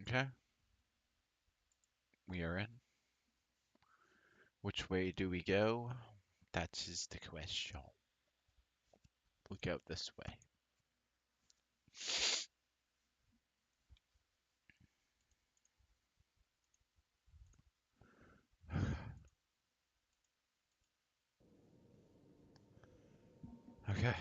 Okay, we are in. Which way do we go? That is the question. We'll go this way. Okay.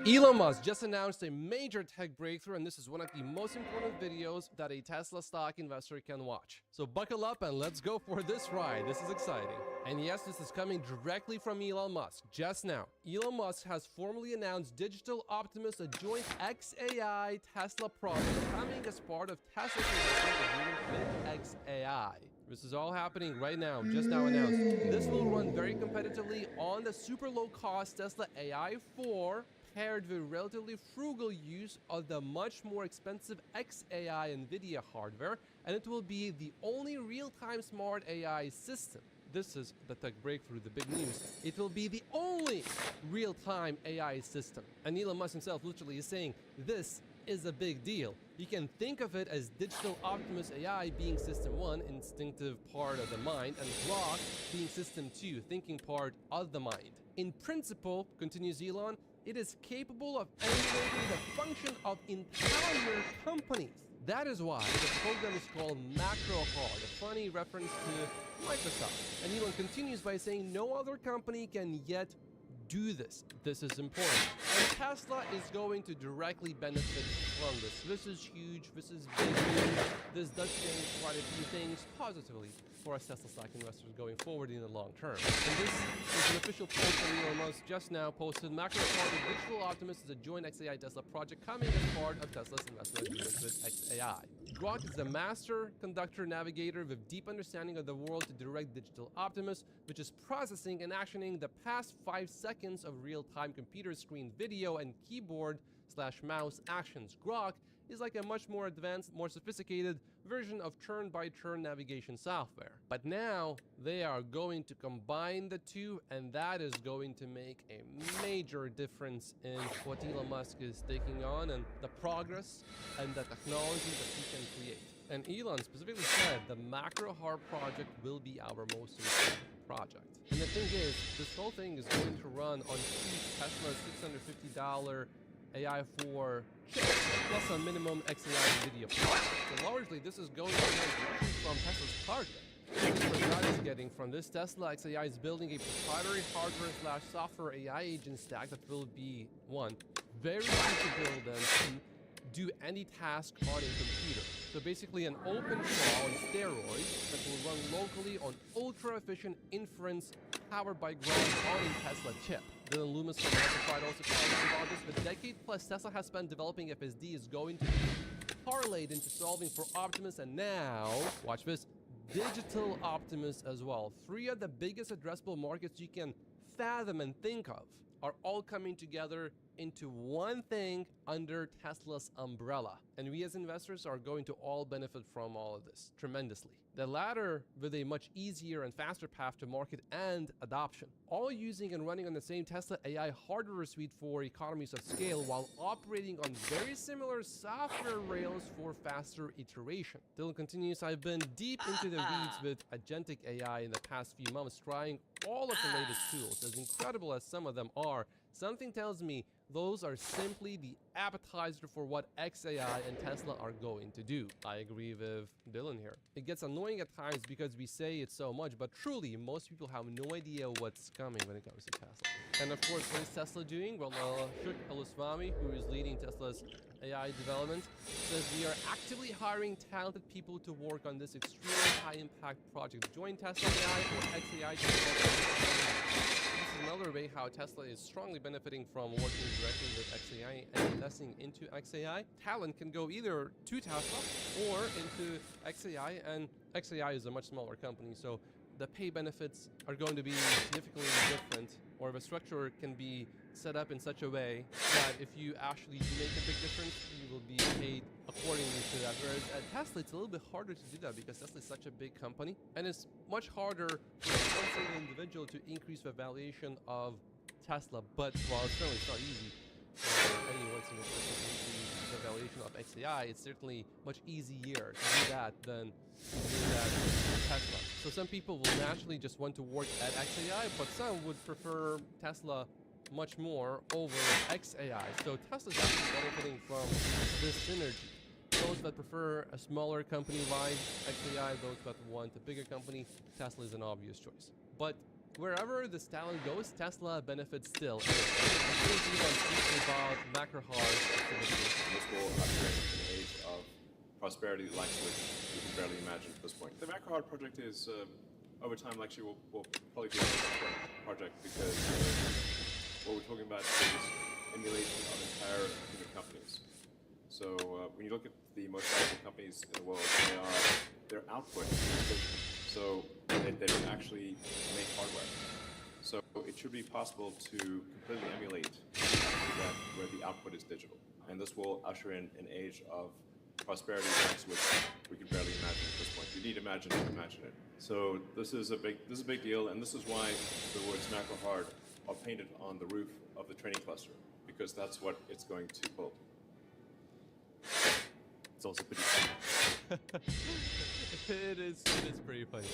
Elon Musk just announced a major tech breakthrough, and this is one of the most important videos that a Tesla stock investor can watch. So buckle up and let's go for this ride. This is exciting. And yes, this is coming directly from Elon Musk. Just now, Elon Musk has formally announced Digital Optimus, a joint XAI Tesla project coming as part of Tesla's investment agreement with XAI. This is all happening right now, just now announced. This will run very competitively on the super low-cost Tesla AI4, paired with relatively frugal use of the much more expensive XAI NVIDIA hardware, and it will be the only real-time smart AI system. This is the tech breakthrough, the big news. It will be the only real-time AI system. And Elon Musk himself literally is saying this is a big deal. You can think of it as Digital Optimus AI being System 1, instinctive part of the mind, and Grok being System 2, thinking part of the mind. In principle, continues Elon, it is capable of emulating the function of entire companies. That is why the program is called MacroHard, a funny reference to Microsoft. And Elon continues by saying no other company can yet do this. This is important. And Tesla is going to directly benefit from this. This is huge. This is big news. This does change quite a few things positively for us Tesla stock investors going forward in the long term. And this is an official post from Elon Musk just now posted. MacroHard with Digital Optimus is a joint XAI Tesla project coming as part of Tesla's investment agreement with XAI. Grok is a master conductor navigator with deep understanding of the world to direct Digital Optimus, which is processing and actioning the past 5 seconds of real-time computer screen video and keyboard/mouse actions. Grok is like a much more advanced, more sophisticated version of turn-by-turn navigation software. But now they are going to combine the two, and that is going to make a major difference in what Elon Musk is taking on and the progress and the technology that he can create. And Elon specifically said the MacroHard project will be our most important project. And the thing is, this whole thing is going to run on cheap Tesla's $650 AI4 chips, plus a minimum XAI NVIDIA part. So largely, this is going to come directly from Tesla's hardware. What God is getting from this, Tesla XAI is building a proprietary hardware/software AI agent stack that will be, one, very easy to build, and two, do any task on a computer. So basically an open crawl on steroids that will run locally on ultra-efficient inference powered by Grok on a Tesla chip. Dylan Loomis from Microsoft also commented about this. The decade-plus Tesla has spent developing FSD is going to be parlayed into solving for Optimus, and now, watch this, Digital Optimus as well. 3 of the biggest addressable markets you can fathom and think of are all coming together into one thing under Tesla's umbrella. And we as investors are going to all benefit from all of this tremendously. The latter with a much easier and faster path to market and adoption, all using and running on the same Tesla AI hardware suite for economies of scale while operating on very similar software rails for faster iteration. Dylan continues, I've been deep into the weeds with agentic AI in the past few months, trying all of the latest tools. As incredible as some of them are, something tells me those are simply the appetizer for what XAI and Tesla are going to do. I agree with Dylan here. It gets annoying at times because we say it so much, but truly, most people have no idea what's coming when it comes to Tesla. And of course, what is Tesla doing? Well, Shuk Eluswamy, who is leading Tesla's AI development, says we are actively hiring talented people to work on this extremely high-impact project. Join Tesla AI or XAI to another way how Tesla is strongly benefiting from working directly with XAI and investing into XAI. Talent can go either to Tesla or into XAI, and XAI is a much smaller company, so the pay benefits are going to be significantly different, or the structure can be set up in such a way that if you actually make a big difference, you will be paid accordingly to that. Whereas at Tesla, it's a little bit harder to do that because Tesla is such a big company, and it's much harder for one single individual to increase the valuation of Tesla. But while certainly it's not easy for any one single person to increase the valuation of XAI, it's certainly much easier to do that than to do that with Tesla. So some people will naturally just want to work at XAI, but some would prefer Tesla much more over XAI. So Tesla's actually benefiting from this synergy. Those that prefer a smaller company like XAI, those that want a bigger company, Tesla is an obvious choice. But Wherever this talent goes, Tesla benefits still. I think Elon speaks about McElhar's activity. This will usher in an age of prosperity like which we can barely imagine at this point. The McElhart project is, over time, actually will probably be a important project because what we're talking about is emulation of entire human companies. So when you look at the most valuable companies in the world, their output is efficient. So they don't actually make hardware. So it should be possible to completely emulate that where the output is digital. And this will usher in an age of prosperity thanks which we can barely imagine at this point. You need to imagine it. So this is a big deal, and this is why the words macro hard are painted on the roof of the training cluster, because that's what it's going to build. It's also pretty funny. It is pretty funny.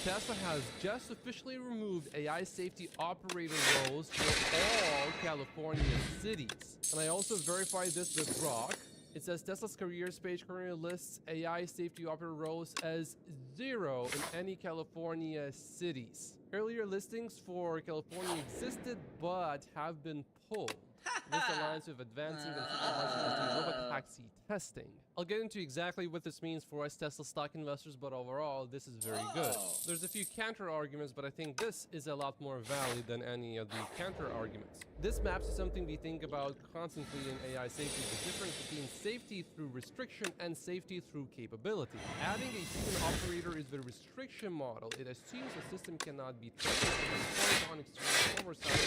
Tesla has just officially removed AI safety operator roles for all California cities. And I also verified this with Grok. It says Tesla's careers page currently lists AI safety operator roles as 0 in any California cities. Earlier listings for California existed but have been pulled. This aligns with advancing and supervised robotaxi testing. I'll get into exactly what this means for us Tesla stock investors, but overall, this is very good. There's a few counter arguments, but I think this is a lot more valid than any of the counter arguments. This maps to something we think about constantly in AI safety, the difference between safety through restriction and safety through capability. Adding a human operator is the restriction model. It assumes the system cannot be trusted on external oversight.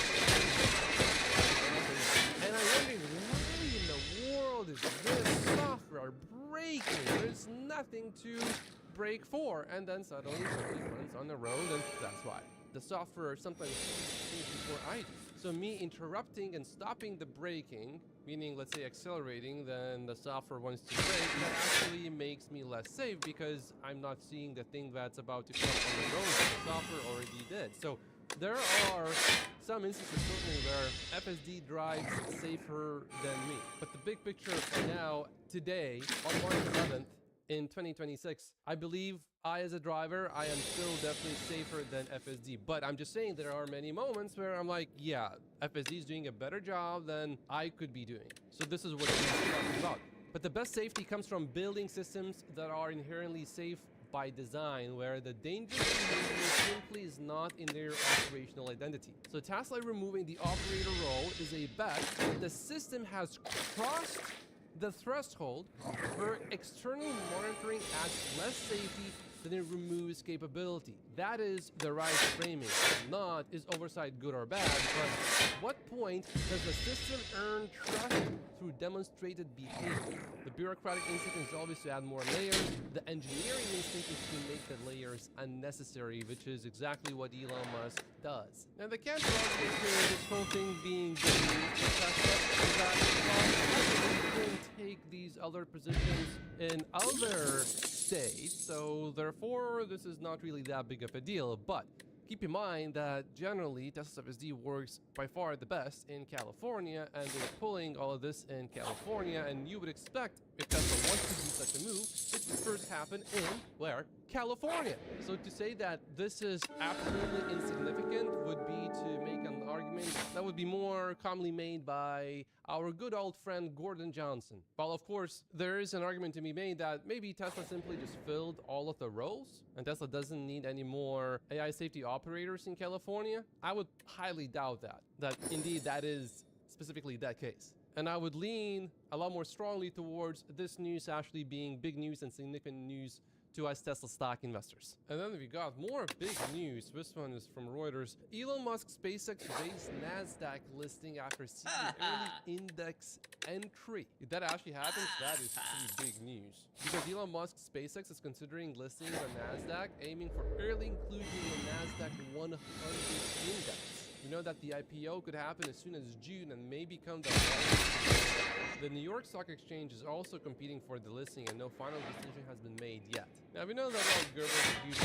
And I'm wondering, why in the world is this software breaking? There's nothing to break for. And then suddenly something runs on the road, and that's why. The software sometimes sees things before I do. So me interrupting and stopping the braking, meaning let's say accelerating, then the software wants to brake, that actually makes me less safe because I'm not seeing the thing that's about to come on the road that the software already did. So there are some instances certainly where FSD drives safer than me. But the big picture for now, today, on March 11th, in 2026, I believe I as a driver, I am still definitely safer than FSD. But I'm just saying there are many moments where I'm like, yeah, FSD is doing a better job than I could be doing. So this is what we're talking about. But the best safety comes from building systems that are inherently safe by design, where the dangerous behavior simply is not in their operational identity. So Tesla removing the operator role is a bet that the system has crossed the threshold where external monitoring adds less safety than it removes capability. That is the right framing. Not is oversight good or bad, but at what point does the system earn trust through demonstrated behavior? The bureaucratic instinct is always to add more layers. The engineering instinct is to make the layers unnecessary, which is exactly what Elon Musk does. Now the counter argument to this whole thing being good news for Tesla is that Tesla can take these other positions in other states, so therefore this is not really that big of a deal. But keep in mind that generally Tesla FSD works by far the best in California, and they're pulling all of this in California, and you would expect if Tesla wants to do such a move, it would first happen in, where? California. So to say that this is absolutely insignificant would be to make an argument that would be more commonly made by our good old friend Gordon Johnson. While of course there is an argument to be made that maybe Tesla simply just filled all of the roles and Tesla doesn't need any more AI safety operators in California, I would highly doubt that indeed that is specifically that case. And I would lean a lot more strongly towards this news actually being big news and significant news to us Tesla stock investors. And then we got more big news. This one is from Reuters. Elon Musk SpaceX raised NASDAQ listing after seeing early index entry. If that actually happens, that is pretty big news. Because Elon Musk SpaceX is considering listing the NASDAQ, aiming for early inclusion in the NASDAQ 100 index. We know that the IPO could happen as soon as June and may become the largest. The New York Stock Exchange is also competing for the listing, and no final decision has been made yet. Now, we know that Al Gerber is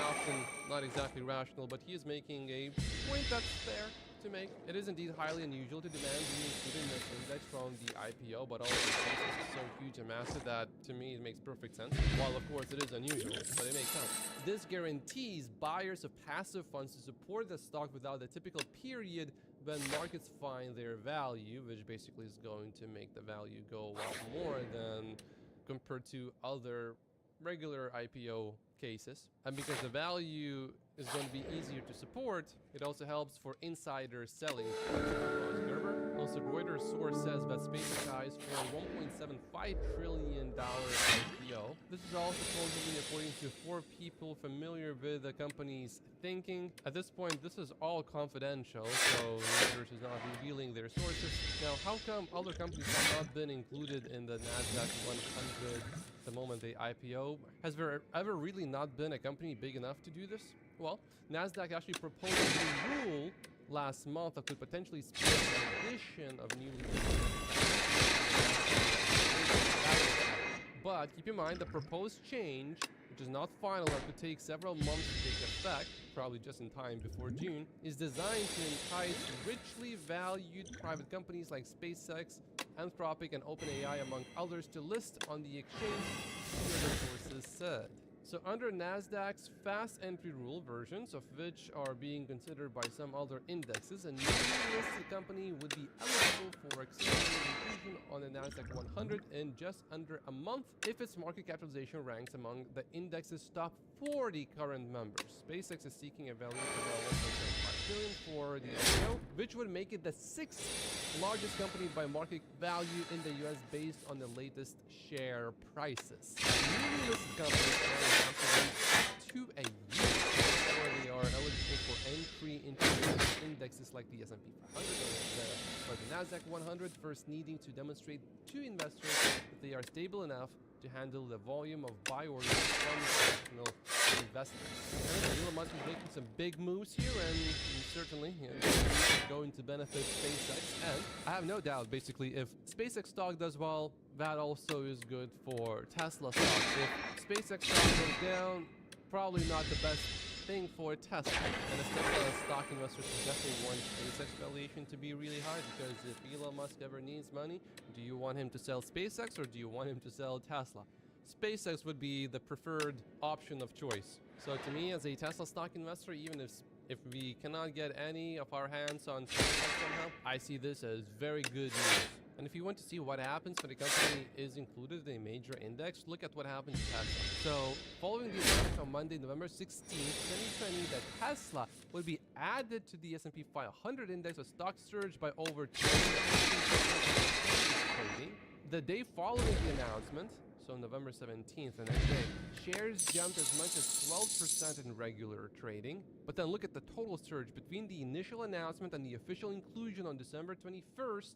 often not exactly rational, but he is making a point that's fair. to make. It is indeed highly unusual to demand being included in this index from the IPO, but also SpaceX is so huge and massive that to me it makes perfect sense. While of course it is unusual, but it makes sense. This guarantees buyers of passive funds to support the stock without the typical period when markets find their value, which basically is going to make the value go a lot more than compared to other regular IPO cases. And because the value is going to be easier to support, it also helps for insider selling. Also, Reuters source says that SpaceX eyes for a $1.75 trillion IPO. This is all supposedly according to 4 people familiar with the company's thinking. At this point, this is all confidential, so Reuters is not revealing their sources. Now, how come other companies have not been included in the NASDAQ 100 the moment they IPO? Has there ever really not been a company big enough to do this? Well, NASDAQ actually proposed a new rule last month that could potentially spur the addition of newly. But keep in mind the proposed change, which is not final and could take several months to take effect, probably just in time before June, is designed to entice richly valued private companies like SpaceX, Anthropic, and OpenAI, among others, to list on the exchange, the sources said. So under NASDAQ's fast entry rule, versions of which are being considered by some other indexes, a newly listed company would be eligible for accelerated inclusion on the NASDAQ 100 in just under a month if its market capitalization ranks among the index's top 40 current members. SpaceX is seeking a value of about $1.75 billion for the IPO, which would make it the 6th largest company by market value in the US based on the latest share prices. Newly listed companies have to wait 2 a year before they are eligible for entry into indexes like the S&P 500 or the NASDAQ 100, first needing to demonstrate to investors that they are stable enough to handle the volume of buy orders from international investors. And Elon Musk is making some big moves here, and certainly going to benefit SpaceX. And I have no doubt, basically, if SpaceX stock does well, that also is good for Tesla stock. If SpaceX stock goes down, probably not the best thing for Tesla. And as Tesla stock investors definitely want SpaceX valuation to be really high, because if Elon Musk ever needs money, do you want him to sell SpaceX or do you want him to sell Tesla? SpaceX would be the preferred option of choice. So to me, as a Tesla stock investor, even if we cannot get any of our hands on SpaceX somehow, I see this as very good news. And if you want to see what happens when a company is included in a major index, look at what happened to Tesla. So, following the announcement on Monday, November 16th, 2020, that Tesla would be added to the S&P 500 index, the stock surged by over 20%. The day following the announcement, so November 17th, the next day, shares jumped as much as 12% in regular trading. But then look at the total surge between the initial announcement and the official inclusion on December 21st.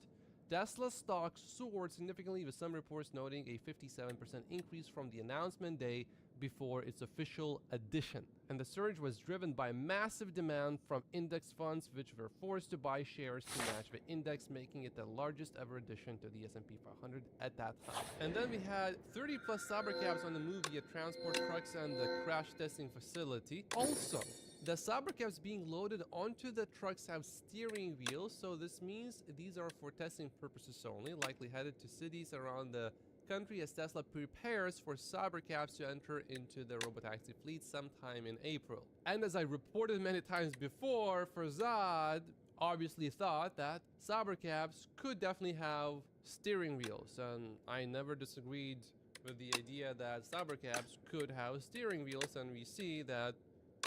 Tesla stock soared significantly, with some reports noting a 57% increase from the announcement day before its official addition. And the surge was driven by massive demand from index funds, which were forced to buy shares to match the index, making it the largest ever addition to the S&P 500 at that time. And then we had 30 plus cybercabs on the move via transport trucks and the crash testing facility. Also, the cybercabs being loaded onto the trucks have steering wheels, so this means these are for testing purposes only, likely headed to cities around the country as Tesla prepares for cybercabs to enter into the robotaxi fleet sometime in April. And as I reported many times before, Farzad obviously thought that cybercabs could definitely have steering wheels, and I never disagreed with the idea that cybercabs could have steering wheels, and we see that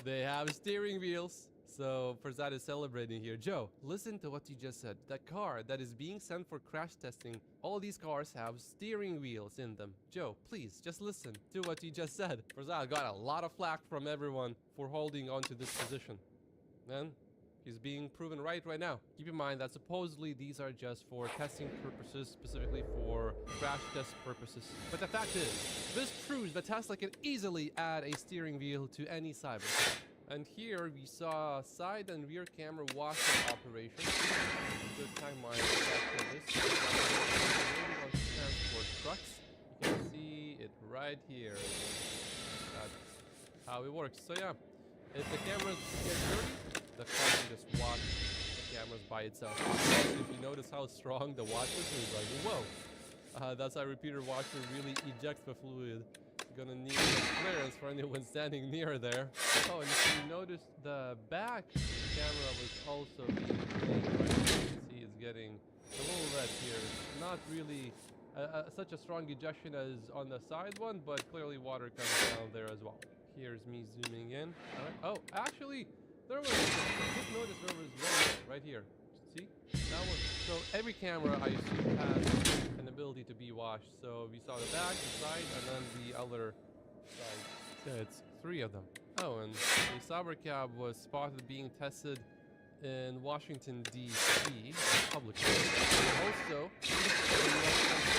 they have steering wheels. So Farzad is celebrating here. Joe, listen to what you just said. The car that is being sent for crash testing, all these cars have steering wheels in them. Joe, please, just listen to what you just said. Farzad got a lot of flack from everyone for holding on to this position. And he's being proven right now. Keep in mind that supposedly these are just for testing purposes, specifically for crash test purposes. But the fact is, this proves that Tesla can easily add a steering wheel to any cybercar. And here we saw side and rear camera washing operation. Good time my this. On transport trucks. You can see it right here. That's how it works. So yeah, if the cameras get dirty, the car can just wash cameras by itself. If you notice how strong the washer is, it's like, whoa. That's how repeater washer really ejects the fluid. Gonna need some clearance for anyone standing near there. Oh, and if you notice, the back camera was also being cleaned, right? You can see it's getting a little wet here. It's not really such a strong ejection as on the side one, but clearly water comes down there as well. Here's me zooming in. All right. Oh, actually, there was, I just noticed there was one right here. See? That one. So every camera I assume has an ability to be washed. So we saw the back, the side, and then the other side. So it's 3 of them. Oh, and a Sabre cab was spotted being tested in Washington, D.C. publicly. Also, the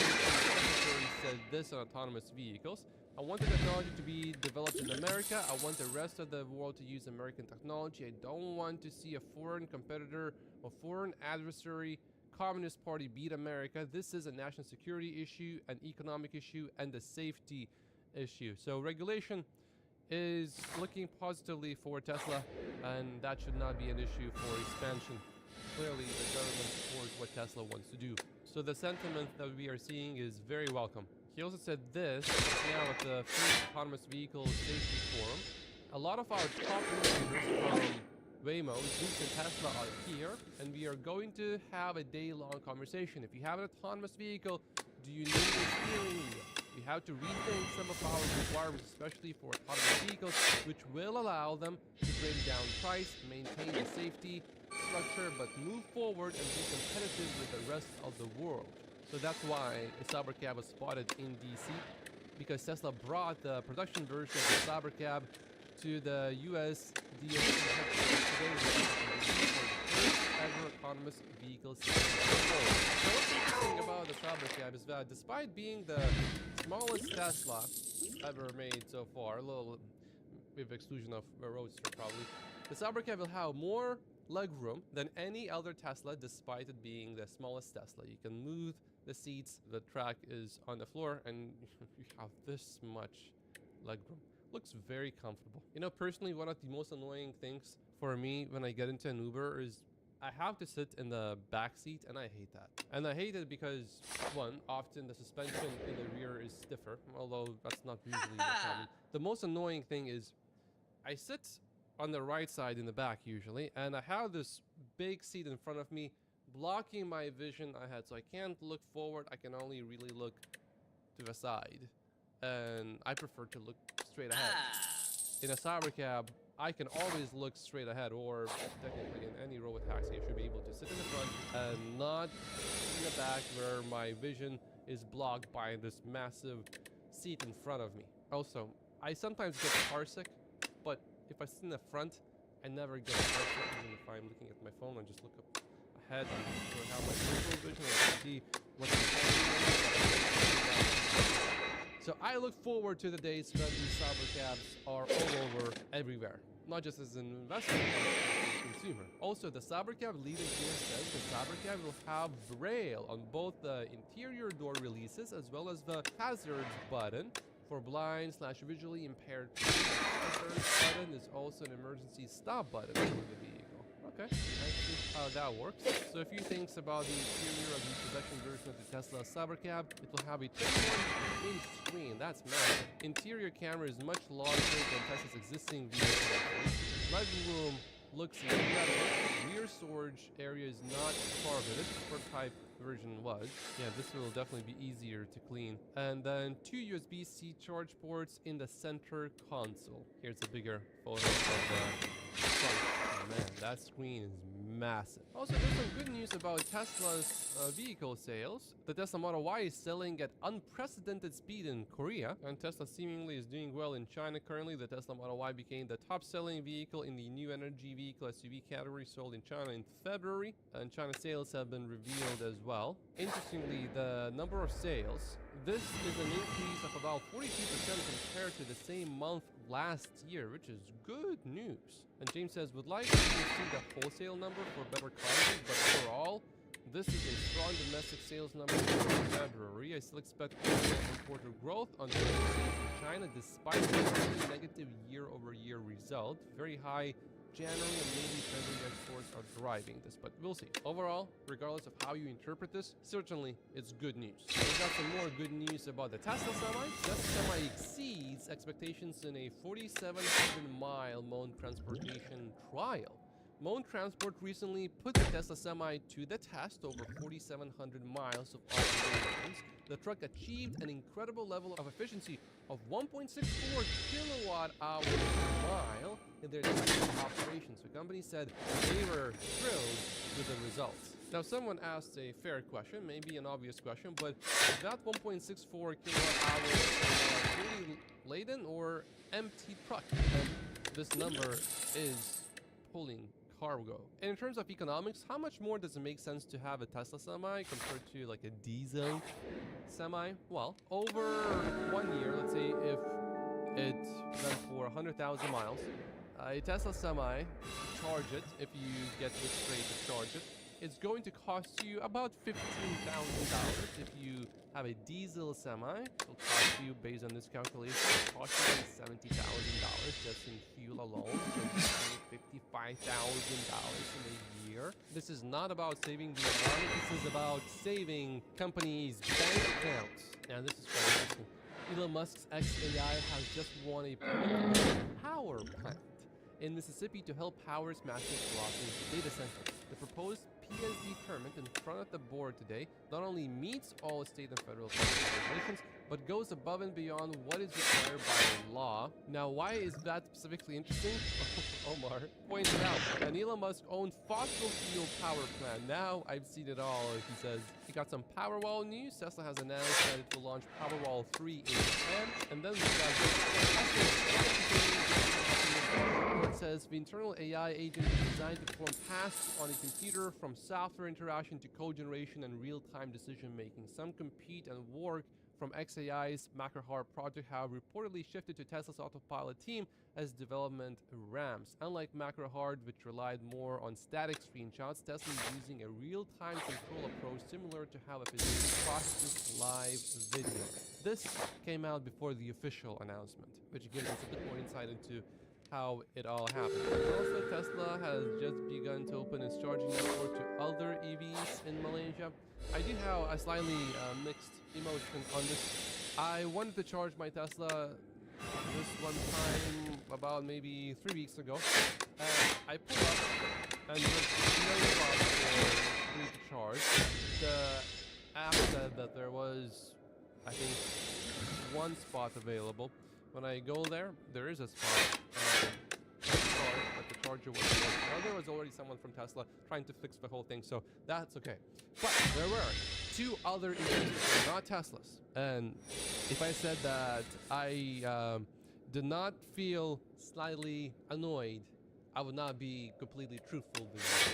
Secretary said this on autonomous vehicles. I want the technology to be developed in America. I want the rest of the world to use American technology. I don't want to see a foreign competitor or foreign adversary, Communist Party, beat America. This is a national security issue, an economic issue, and a safety issue. So regulation is looking positively for Tesla, and that should not be an issue for expansion. Clearly, the government supports what Tesla wants to do. So the sentiment that we are seeing is very welcome. He also said this now at the first autonomous vehicle safety forum. A lot of our top leaders from Waymo, Zoox, and Tesla are here, and we are going to have a day-long conversation. If you have an autonomous vehicle, do you need a steering wheel? We have to rethink some of our requirements, especially for autonomous vehicles, which will allow them to bring down price, maintain the safety structure, but move forward and be competitive with the rest of the world. So that's why a Sabre cab was spotted in DC, because Tesla brought the production version of the Sabre cab to the US DOT headquarters today, for the first ever autonomous vehicle system. So what's interesting about the Sabre cab is that despite being the smallest Tesla ever made so far, a little with exclusion of a Roadster probably, the Sabre cab will have more legroom than any other Tesla, despite it being the smallest Tesla. You can move the seats, the track is on the floor, and you have this much legroom. Looks very comfortable. You know, personally, one of the most annoying things for me when I get into an Uber is I have to sit in the back seat, and I hate that. And I hate it because, one, often the suspension in the rear is stiffer, although that's not usually the problem. The most annoying thing is I sit on the right side in the back usually, and I have this big seat in front of me blocking my vision ahead, so I can't look forward. I can only really look to the side, and I prefer to look straight ahead. In a Sabre cab, I can always look straight ahead, or technically in any robotaxi, I should be able to sit in the front and not in the back where my vision is blocked by this massive seat in front of me. Also, I sometimes get carsick, but if I sit in the front, I never get carsick. Even if I'm looking at my phone, I just look up ahead and have my visual vision and see what's happening. So I look forward to the days when these Sabre cabs are all over everywhere, not just as an investment, but as a consumer. Also, the Sabre cab leader here says the Sabre cab will have braille on both the interior door releases as well as the hazards button for blind/visually impaired people. The hazards button is also an emergency stop button for the vehicle. Okay, let's see how that works. So a few things about the interior of the production version of the Tesla Sabre cab. It will have a 21-inch screen. That's massive. Interior camera is much larger than Tesla's existing vehicle. Legroom looks incredible. Rear storage area is not carpeted. The prototype version was. Yeah, this will definitely be easier to clean. And then 2 USB-C charge ports in the center console. Here's a bigger photo of the front. Man, that screen is massive. Also, there's some good news about Tesla's vehicle sales. The Tesla Model Y is selling at unprecedented speed in Korea, and Tesla seemingly is doing well in China currently. The Tesla Model Y became the top-selling vehicle in the new energy vehicle SUV category sold in China in February, and China sales have been revealed as well. Interestingly, the number of sales, this is an increase of about 42% compared to the same month last year, which is good news. And James says, would like to see the wholesale number for better clarity, but overall, this is a strong domestic sales number for February. I still expect quarter growth on the sales in China, despite the negative year-over-year result. Very high January and maybe February exports are driving this, but we'll see. Overall, regardless of how you interpret this, certainly it's good news. We've got some more good news about the Tesla Semi. Tesla Semi exceeds expectations in a 4,700-mile Moan transportation trial. Moan Transport recently put the Tesla Semi to the test over 4,700 miles of operations. The truck achieved an incredible level of efficiency of 1.64 kilowatt hours per mile in their testing operations. The company said they were thrilled with the results. Now, someone asked a fair question, maybe an obvious question, but is that 1.64 kilowatt hours fully laden or empty truck? And this number is pulling cargo. And in terms of economics, how much more does it make sense to have a Tesla Semi compared to like a diesel Semi? Well, over 1 year, let's say if it went for 100,000 miles, a Tesla Semi, charge it, if you get this straight to charge it, it's going to cost you about $15,000. If you have a diesel Semi, it'll cost you, based on this calculation, cost you $70,000 just in fuel alone. So $55,000 in a year. This is not about saving the environment. This is about saving companies' bank accounts. And this is quite interesting. Elon Musk's XAI has just won a power plant in Mississippi to help power its massive Colossus data center. The proposed PSD permit in front of the board today not only meets all state and federal regulations, but goes above and beyond what is required by law. Now, why is that specifically interesting? Omar pointed out an Elon Musk-owned fossil fuel power plant. Now I've seen it all, he says. He got some Powerwall news. Tesla has announced that it will launch Powerwall 3 in Japan. And then we got it says the internal AI agent is designed to perform tasks on a computer, from software interaction to code generation and real-time decision making. Some compete and work from XAI's Macrohard project have reportedly shifted to Tesla's autopilot team as development ramps. Unlike Macrohard, which relied more on static screenshots, Tesla is using a real-time control approach similar to how a physician processes live video. This came out before the official announcement, which gives us a bit more insight into how it all happened. Also, Tesla has just begun to open its charging network to other EVs in Malaysia. I do have a slightly mixed emotion on this. I wanted to charge my Tesla this one time about maybe 3 weeks ago. I pulled up and there's no spot for me to charge. The app said that there was, I think, one spot available. When I go there, there is a spot. But the charger wasn't working. Now, there was already someone from Tesla trying to fix the whole thing, so that's okay. But there were 2 other EVs, not Teslas. And if I said that I did not feel slightly annoyed, I would not be completely truthful with you.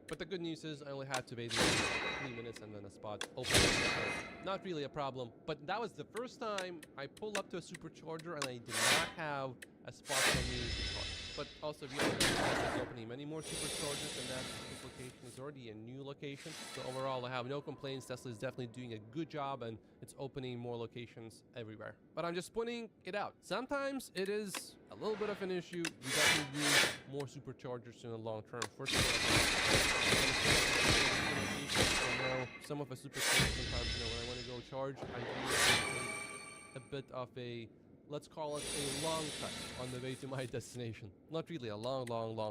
But the good news is I only had to wait 3 minutes and then a spot opened. So not really a problem. But that was the first time I pulled up to a supercharger and I did not have a spot for me to charge. But also, if you know, Tesla is opening many more superchargers, and that specific location is already a new location. So overall, I have no complaints. Tesla is definitely doing a good job, and it's opening more locations everywhere. But I'm just pointing it out. Sometimes it is a little bit of an issue. We definitely need more superchargers in the long term. First of all, I know some of a supercharger sometimes, when I want to go charge, I do a bit of a, let's call it a long cut on the way to my destination. Not really a long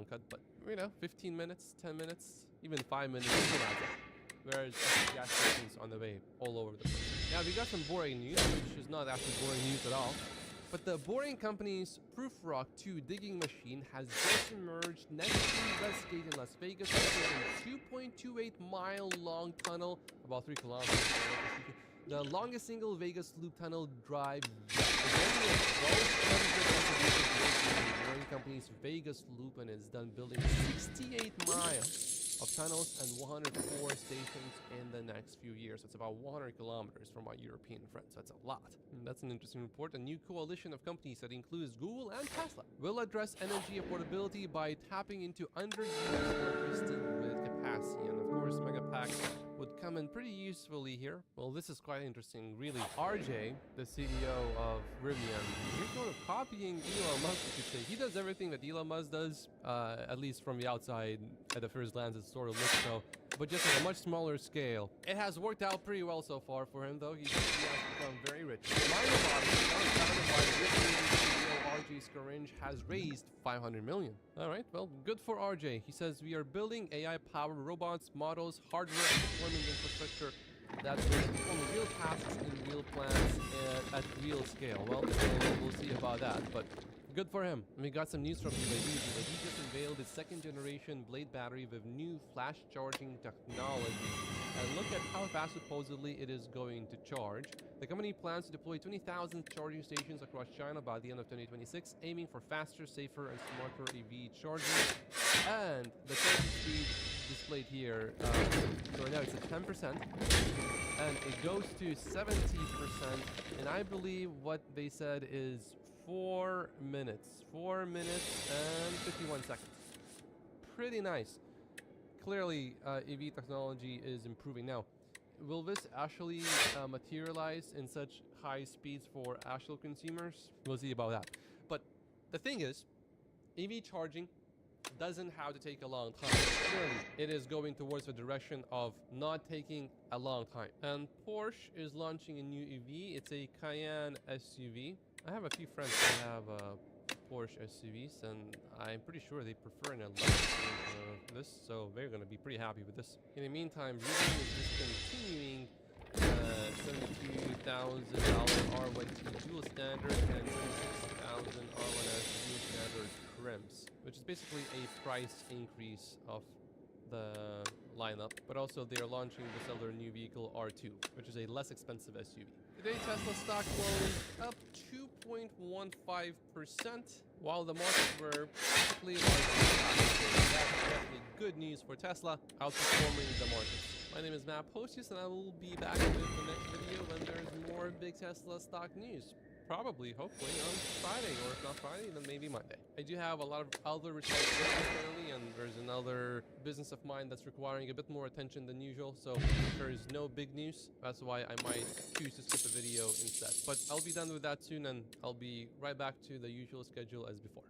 cut, but 15 minutes, 10 minutes, even 5 minutes, whereas gas stations on the way all over the place. Now, we got some boring news, which is not actually boring news at all. But the Boring Company's Proof-Rock 2 digging machine has just emerged next to Westgate in Las Vegas, a 2.28-mile long tunnel, about 3 kilometers. The longest single Vegas loop tunnel drive yet. The Boring Company's Vegas loop, and is done building 68 miles of tunnels and 104 stations in the next few years. That's about 100 kilometers from our European friends. That's a lot. And that's an interesting report. A new coalition of companies that includes Google and Tesla will address energy affordability by tapping into underused electricity grid capacity. And of course, Megapacks would come in pretty usefully here. Well, this is quite interesting, really. RJ, the CEO of Rivian, he's going to copying Elon Musk, you could say. He does everything that Elon Musk does, at least from the outside. At the first glance, it sort of looks so, but just at a much smaller scale. It has worked out pretty well so far for him, though. He has become very rich. RJ Scaringe has raised 500 million. All right, well, good for RJ. He says, we are building AI-powered robots, models, hardware, and deployment infrastructure that will perform real tasks in real plants at real scale. Well, we'll see about that, but good for him. And we got some news from UAV. UAV just unveiled its second generation blade battery with new flash charging technology. And look at how fast supposedly it is going to charge. The company plans to deploy 20,000 charging stations across China by the end of 2026, aiming for faster, safer, and smarter EV charging. And the charging speed displayed here, so right now it's at 10%, and it goes to 70%, and I believe what they said is 4 minutes. 4 minutes and 51 seconds. Pretty nice. Clearly, EV technology is improving. Now, will this actually materialize in such high speeds for actual consumers? We'll see about that. But the thing is, EV charging doesn't have to take a long time. Clearly, it is going towards the direction of not taking a long time. And Porsche is launching a new EV. It's a Cayenne SUV. I have a few friends that have Porsche SUVs, and I'm pretty sure they prefer an electric this, so they're going to be pretty happy with this. In the meantime, Rivian is discontinuing $72,000 R1T dual standard and $76,000 R1S dual standard trims, which is basically a price increase of the lineup, but also they are launching this other new vehicle R2, which is a less expensive SUV. Today, Tesla stock closed up 2.15%, while the markets were basically that's definitely good news for Tesla, outperforming the markets. My name is Matt Postius, and I will be back with the next video when there's more big Tesla stock news. Probably, hopefully, on Friday, or if not Friday, then maybe Monday. I do have a lot of other responsibilities currently, and there's another business of mine that's requiring a bit more attention than usual, so if there is no big news, that's why I might choose to skip a video instead. But I'll be done with that soon, and I'll be right back to the usual schedule as before.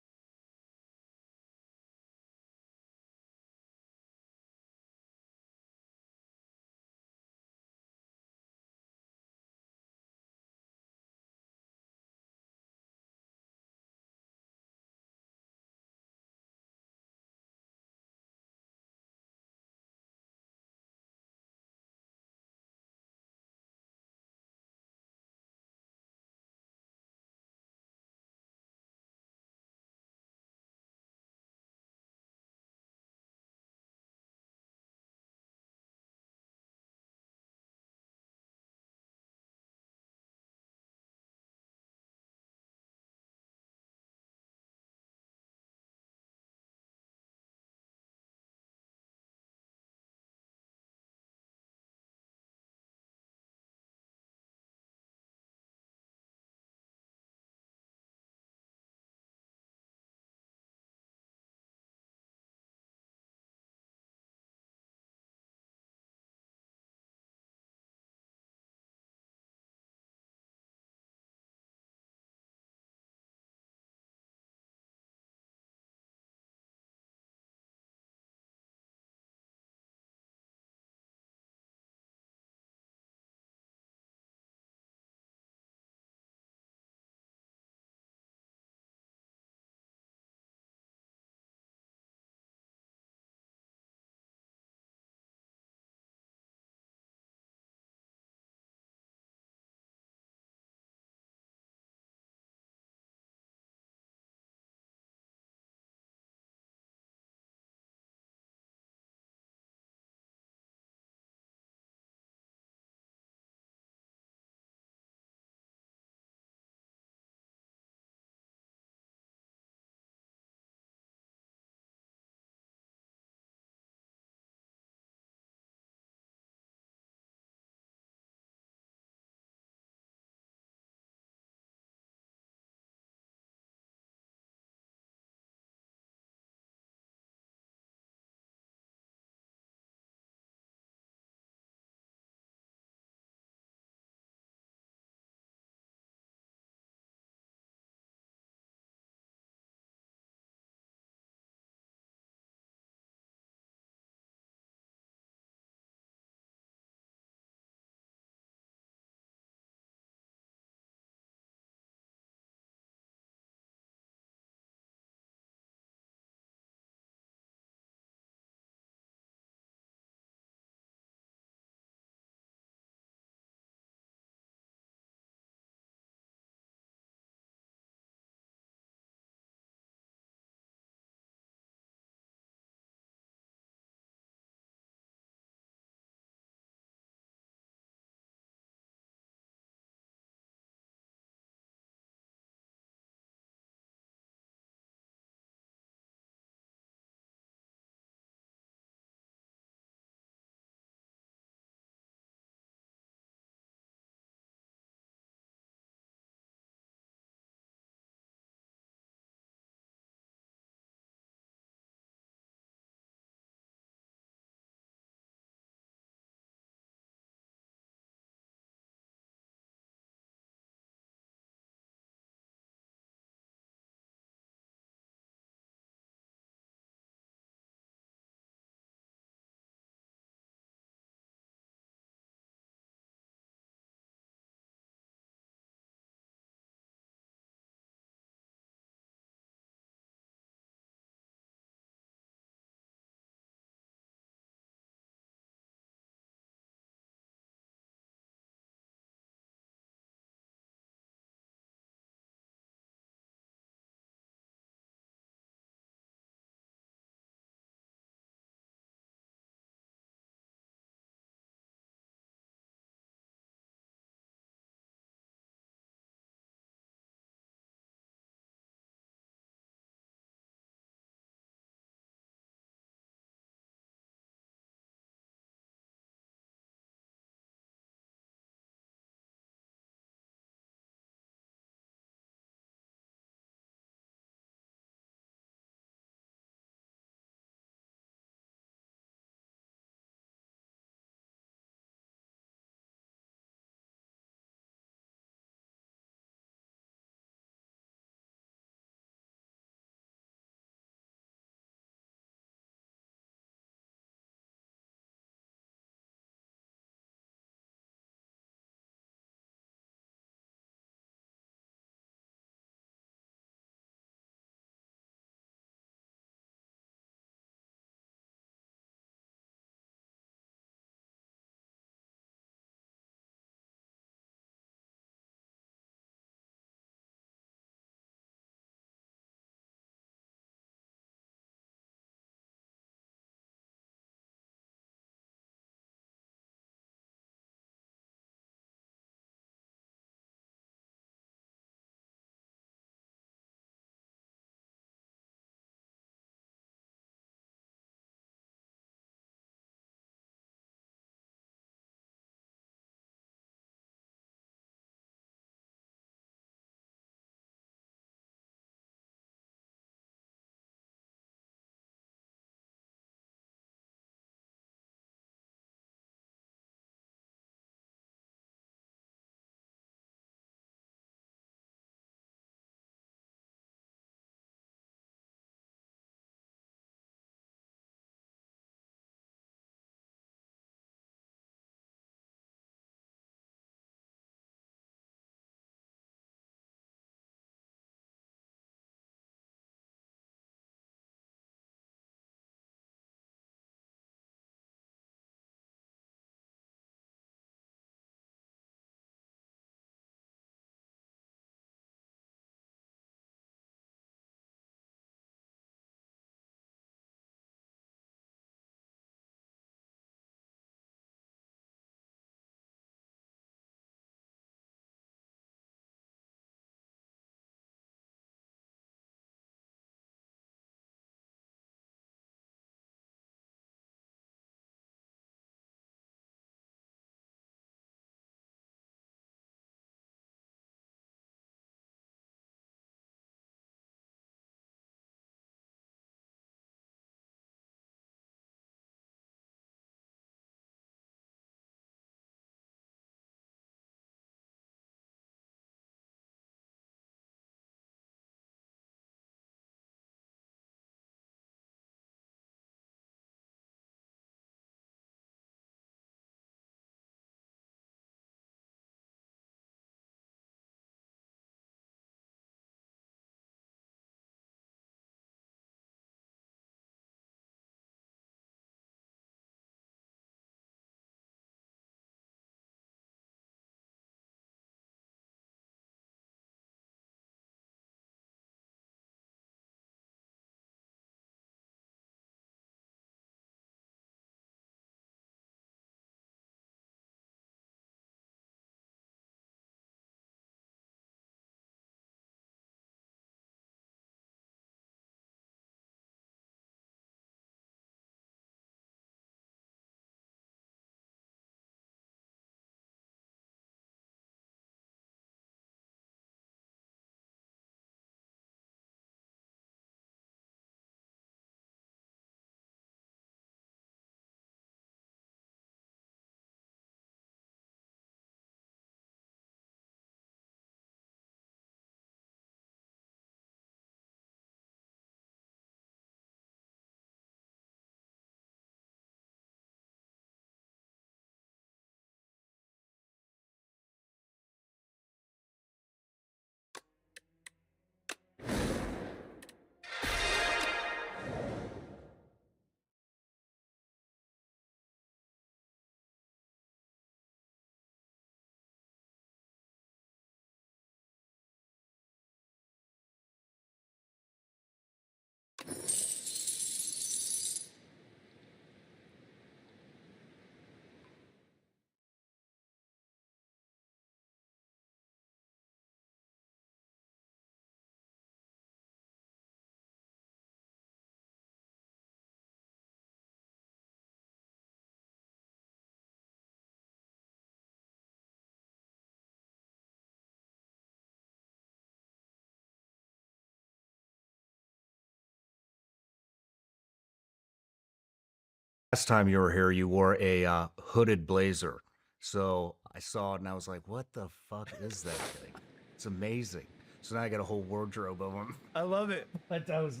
last time you were here, you wore a hooded blazer. So I saw it and I was like, what the fuck is that thing? It's amazing. So now I got a whole wardrobe of them. I love it. But I was,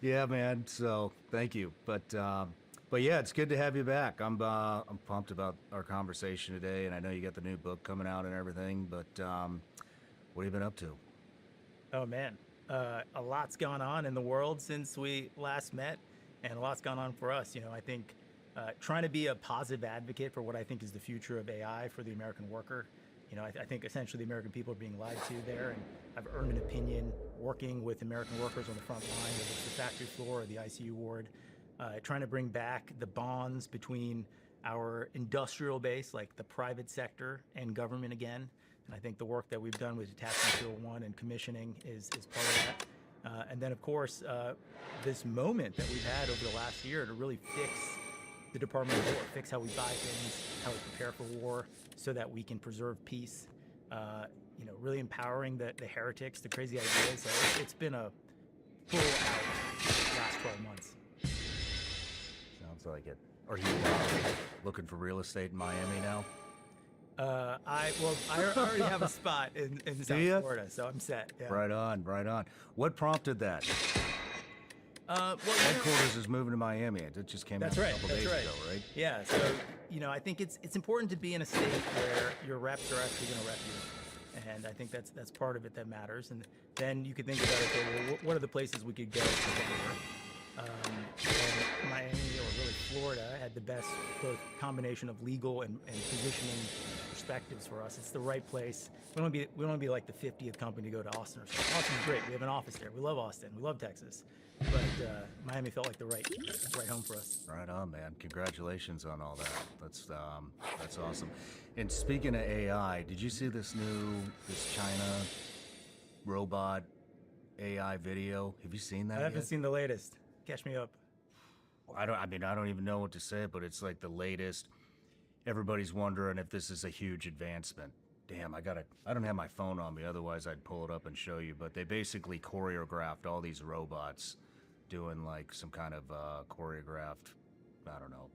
yeah, man. So thank you. But yeah, it's good to have you back. I'm pumped about our conversation today, and I know you got the new book coming out and everything. But what have you been up to? Oh man, a lot's gone on in the world since we last met, and a lot's gone on for us. I think trying to be a positive advocate for what I think is the future of AI for the American worker. I think essentially the American people are being lied to there, and I've earned an opinion working with American workers on the front line, whether it's the factory floor or the ICU ward, trying to bring back the bonds between our industrial base, like the private sector, and government again. And I think the work that we've done with Detachment 201 and commissioning is part of that. And then, of course, this moment that we've had over the last year to really fix the Department of War, fix how we buy things, how we prepare for war, so that we can preserve peace. Really empowering the heretics, the crazy ideas. So it's been a full out last 12 months. Sounds like it. Are you looking for real estate in Miami now? I already have a spot in South Florida, so I'm set. Yeah. Right on, right on. What prompted that? Well, Headquarters is moving to Miami. It just came out a couple days ago, right? Yeah. So I think it's important to be in a state where your reps are actually going to rep you, and I think that's part of it that matters. And then you could think about, okay, well, what are the places we could go together? And Miami, or really Florida, had the best both combination of legal and positioning perspectives for us. It's the right place. We don't want to be like the 50th company to go to Austin or something. Austin's great. We have an office there. We love Austin. We love Texas. But Miami felt like the right home for us. Right on, man. Congratulations on all that. That's awesome. And speaking of AI, did you see this China robot AI video? Have you seen that? I haven't seen the latest. Catch me up. I don't even know what to say, but it's like the latest. Everybody's wondering if this is a huge advancement. Damn, I don't have my phone on me, otherwise I'd pull it up and show you, but they basically choreographed all these robots doing like some kind of choreographed, I don't know,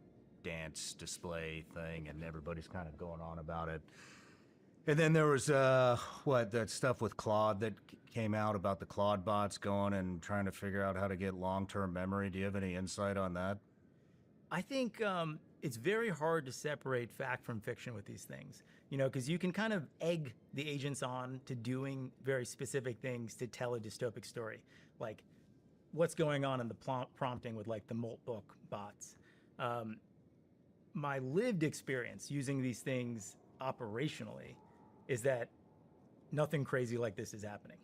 dance display thing, and everybody's kind of going on about it. And then there was that stuff with Claude that came out about the Claude bots going and trying to figure out how to get long-term memory. Do you have any insight on that? I think it's very hard to separate fact from fiction with these things, because you can kind of egg the agents on to doing very specific things to tell a dystopic story, like what's going on in the prompting with like the Molt book bots. My lived experience using these things operationally is that nothing crazy like this is happening.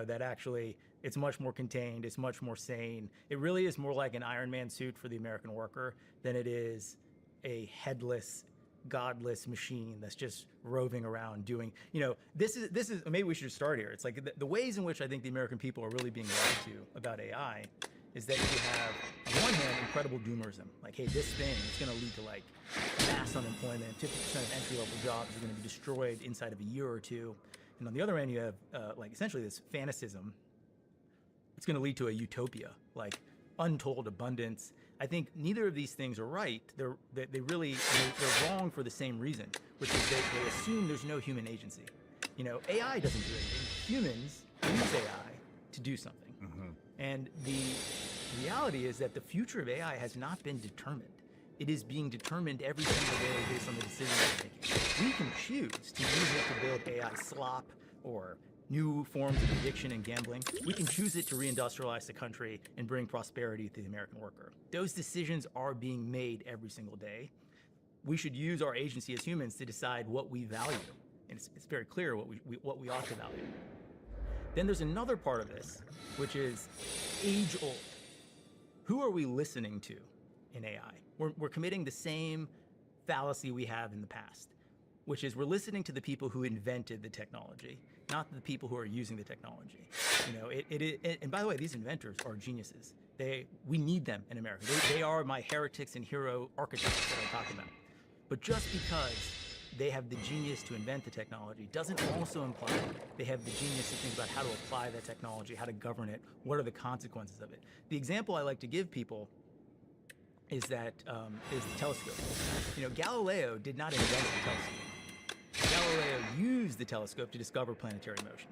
That actually it's much more contained, it's much more sane. It really is more like an Iron Man suit for the American worker than it is a headless, godless machine that's just roving around doing, this is maybe we should start here. It's like the ways in which I think the American people are really being lied to about AI is that you have, on one hand, incredible doomerism. Like, hey, this thing is going to lead to like mass unemployment. 50% of entry-level jobs are going to be destroyed inside of a year or two. And on the other end, you have like essentially this fantasism. It's going to lead to a utopia, like untold abundance. I think neither of these things are right. They're wrong for the same reason, which is they assume there's no human agency. AI doesn't do anything. Humans use AI to do something. Mm-hmm. And the reality is that the future of AI has not been determined. It is being determined every single day based on the decisions we're making. We can choose to use it to build AI slop or new forms of addiction and gambling. We can choose it to reindustrialize the country and bring prosperity to the American worker. Those decisions are being made every single day. We should use our agency as humans to decide what we value. And it's very clear what we ought to value. Then there's another part of this, which is age old. Who are we listening to in AI? We're committing the same fallacy we have in the past, which is we're listening to the people who invented the technology, not the people who are using the technology. And by the way, these inventors are geniuses. We need them in America. They are my heretics and hero archetypes that I talk about. But just because they have the genius to invent the technology doesn't also imply they have the genius to think about how to apply that technology, how to govern it, what are the consequences of it. The example I like to give people is that is the telescope. You know, Galileo did not invent the telescope. Galileo used the telescope to discover planetary motion.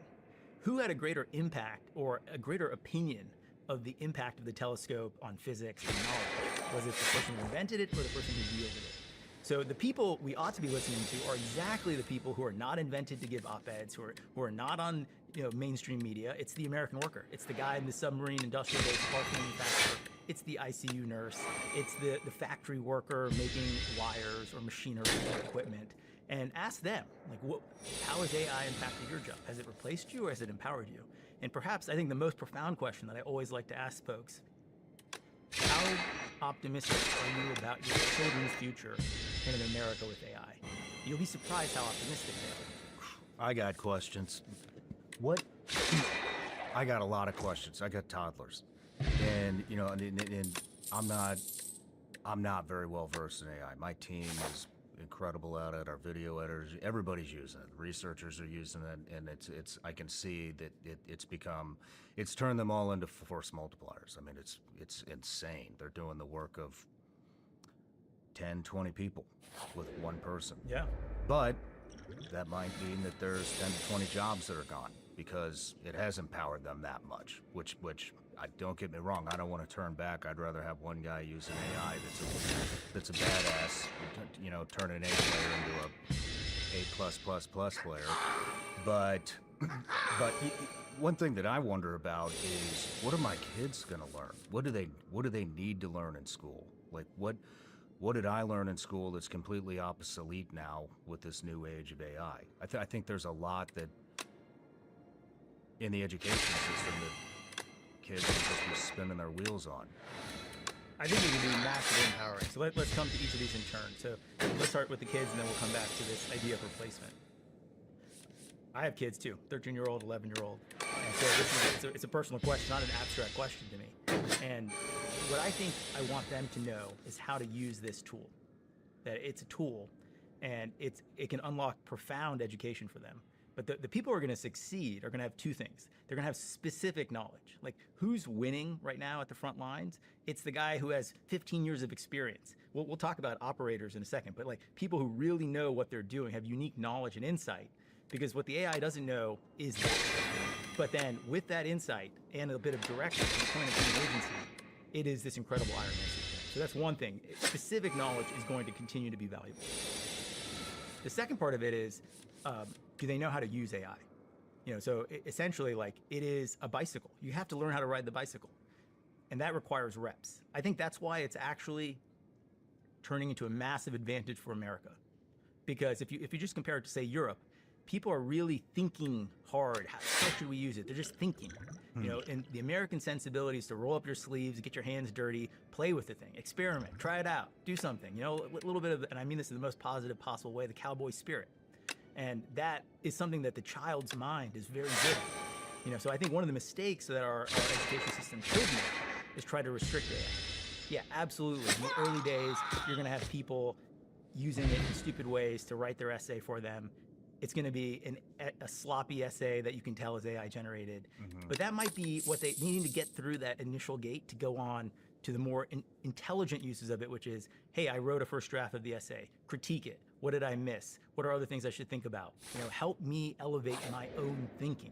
Who had a greater impact or a greater opinion of the impact of the telescope on physics and knowledge? Was it the person who invented it or the person who wielded it? So the people we ought to be listening to are exactly the people who are not invented to give op-eds, who are not on mainstream media. It's the American worker. It's the guy in the submarine industrial base parts manufacturer. It's the ICU nurse. It's the factory worker making wires or machinery or equipment. And ask them, like, how has AI impacted your job? Has it replaced you or has it empowered you? And perhaps I think the most profound question that I always like to ask folks, how optimistic are you about your children's future in an America with AI? You'll be surprised how optimistic they are. I got questions. What? I got a lot of questions. I got toddlers, and and I'm not very well versed in AI. My team is incredible at it. Our video editors, everybody's using it. Researchers are using it, and it's. I can see that it's turned them all into force multipliers. I mean, it's insane. They're doing the work of 10, 20 people with one person. Yeah. But that might mean that there's 10 to 20 jobs that are gone because it has empowered them that much, which don't get me wrong, I don't want to turn back. I'd rather have one guy using AI that's a badass, turn an A player into a A+++ player. But one thing that I wonder about is, what are my kids going to learn? What do they need to learn in school? Like what did I learn in school that's completely obsolete now with this new age of AI? I think there's a lot that in the education system that kids can just be spinning their wheels on. I think it can be massively empowering. So let's come to each of these in turn. So let's start with the kids, and then we'll come back to this idea of replacement. I have kids too, 13-year-old, 11-year-old. And so it's a personal question, not an abstract question to me. And what I think I want them to know is how to use this tool. That it's a tool, and it can unlock profound education for them. But the people who are going to succeed are going to have two things. They're going to have specific knowledge. Like, who's winning right now at the front lines? It's the guy who has 15 years of experience. We'll talk about operators in a second, but like people who really know what they're doing, have unique knowledge and insight. Because what the AI doesn't know is that. But then with that insight and a bit of direction from the point of view of agency, it is this incredible Iron Man system. So that's one thing. Specific knowledge is going to continue to be valuable. The second part of it is, do they know how to use AI? So essentially, like, it is a bicycle. You have to learn how to ride the bicycle. And that requires reps. I think that's why it's actually turning into a massive advantage for America. Because if you just compare it to, say, Europe, people are really thinking hard. How should we use it? They're just thinking. And the American sensibility is to roll up your sleeves, get your hands dirty, play with the thing, experiment, try it out, do something. A little bit of, and I mean this in the most positive possible way, the cowboy spirit. And that is something that the child's mind is very good at. So I think one of the mistakes that our education system could make is try to restrict AI. Yeah, absolutely. In the early days, you're going to have people using it in stupid ways to write their essay for them. It's going to be a sloppy essay that you can tell is AI generated. Mm-hmm. But that might be what they needing to get through that initial gate to go on to the more intelligent uses of it, which is, hey, I wrote a first draft of the essay, critique it. What did I miss? What are other things I should think about? Help me elevate my own thinking.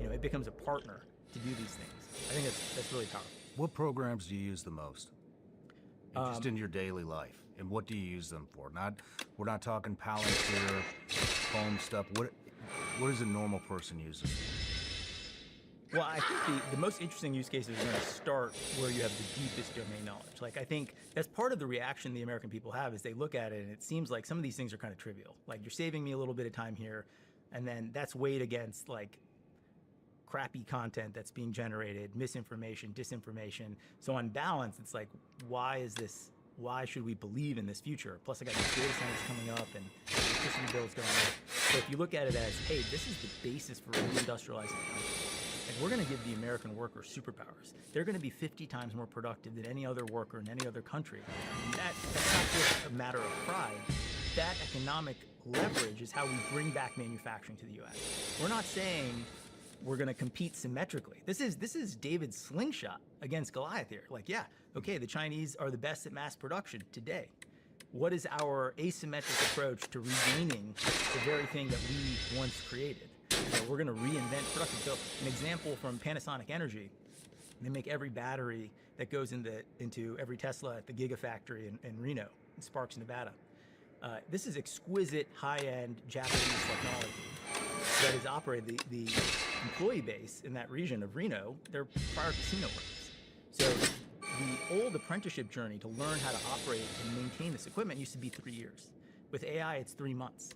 It becomes a partner to do these things. I think that's really powerful. What programs do you use the most? Just in your daily life, and what do you use them for? We're not talking Palantir, home stuff. What does a normal person use it for? Well, I think the most interesting use cases are going to start where you have the deepest domain knowledge. Like, I think that's part of the reaction the American people have is they look at it and it seems like some of these things are kind of trivial. Like, you're saving me a little bit of time here, and then that's weighed against, like, crappy content that's being generated, misinformation, disinformation. So on balance, it's like, why should we believe in this future? Plus, I got these data centers coming up and electricity bills going up. So if you look at it as, hey, this is the basis for reindustrializing the country. And we're going to give the American worker superpowers. They're going to be 50 times more productive than any other worker in any other country. And that's not just a matter of pride. That economic leverage is how we bring back manufacturing to the U.S. We're not saying we're going to compete symmetrically. This is David's slingshot against Goliath here. Like, yeah, okay, the Chinese are the best at mass production today. What is our asymmetric approach to regaining the very thing that we once created? We're going to reinvent production. So an example from Panasonic Energy, they make every battery that goes into every Tesla at the Gigafactory in Reno, in Sparks, Nevada. This is exquisite, high-end Japanese technology that is operated. The employee base in that region of Reno, they're prior casino workers. So the old apprenticeship journey to learn how to operate and maintain this equipment used to be 3 years. With AI, it's 3 months.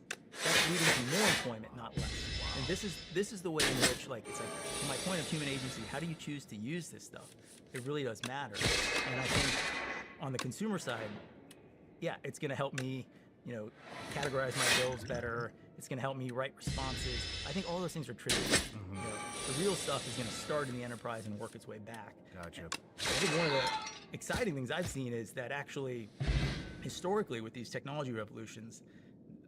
That's leading to more employment, not less. And this is the way in which, like, it's like, from my point of human agency, how do you choose to use this stuff? It really does matter. And I think on the consumer side, yeah, it's going to help me, categorize my bills better. It's going to help me write responses. I think all those things are trivial. The real stuff is going to start in the enterprise and work its way back. Gotcha. I think one of the exciting things I've seen is that actually, historically, with these technology revolutions,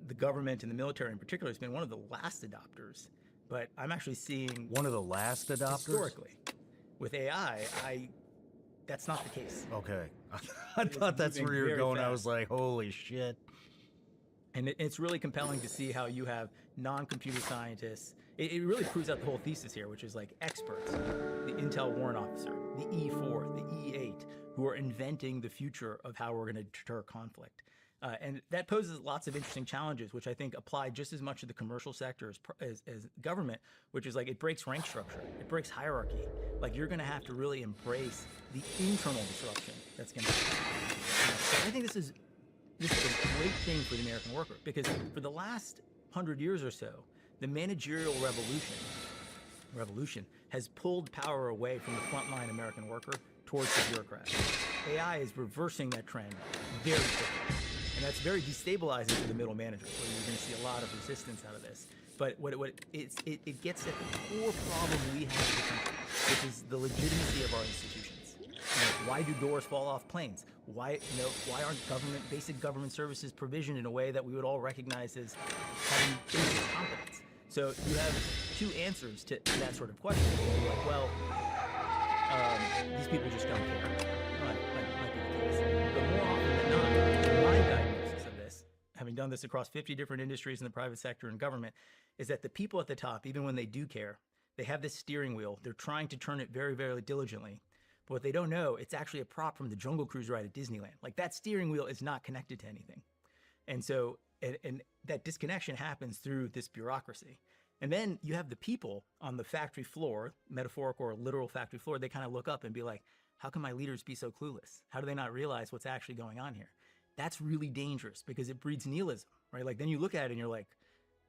the government and the military in particular has been one of the last adopters. But I'm actually seeing One of the last adopters? historically, with AI, that's not the case. Okay. I thought that's moving where you were very going. I fast. was like, holy shit. And it's really compelling to see how you have non-computer scientists. It really proves out the whole thesis here, which is like experts, the Intel warrant officer, the E4, the E8, who are inventing the future of how we're going to deter conflict. And that poses lots of interesting challenges, which I think apply just as much to the commercial sector as government, which is like it breaks rank structure, it breaks hierarchy. Like you're going to have to really embrace the internal disruption that's going to happen. So I think this is a great thing for the American worker, because for the last 100 years or so, the managerial revolution has pulled power away from the frontline American worker towards the bureaucrat. AI is reversing that trend very quickly. And that's very destabilizing for the middle manager, where you're going to see a lot of resistance out of this. But it gets at the core problem we have in the country, which is the legitimacy of our institutions. Why do doors fall off planes? Why aren't basic government services provisioned in a way that we would all recognize as having basic competence? So you have two answers to that sort of question. You're like, well, these people just don't care. Might be the case. But more often than not, my diagnosis of this, having done this across 50 different industries in the private sector and government, is that the people at the top, even when they do care, they have this steering wheel. They're trying to turn it very, very diligently. But what they don't know, it's actually a prop from the Jungle Cruise ride at Disneyland. Like that steering wheel is not connected to anything. And so, and that disconnection happens through this bureaucracy. And then you have the people on the factory floor, metaphorical or literal factory floor, they kind of look up and be like, how can my leaders be so clueless? How do they not realize what's actually going on here? That's really dangerous because it breeds nihilism, right? Like then you look at it and you're like,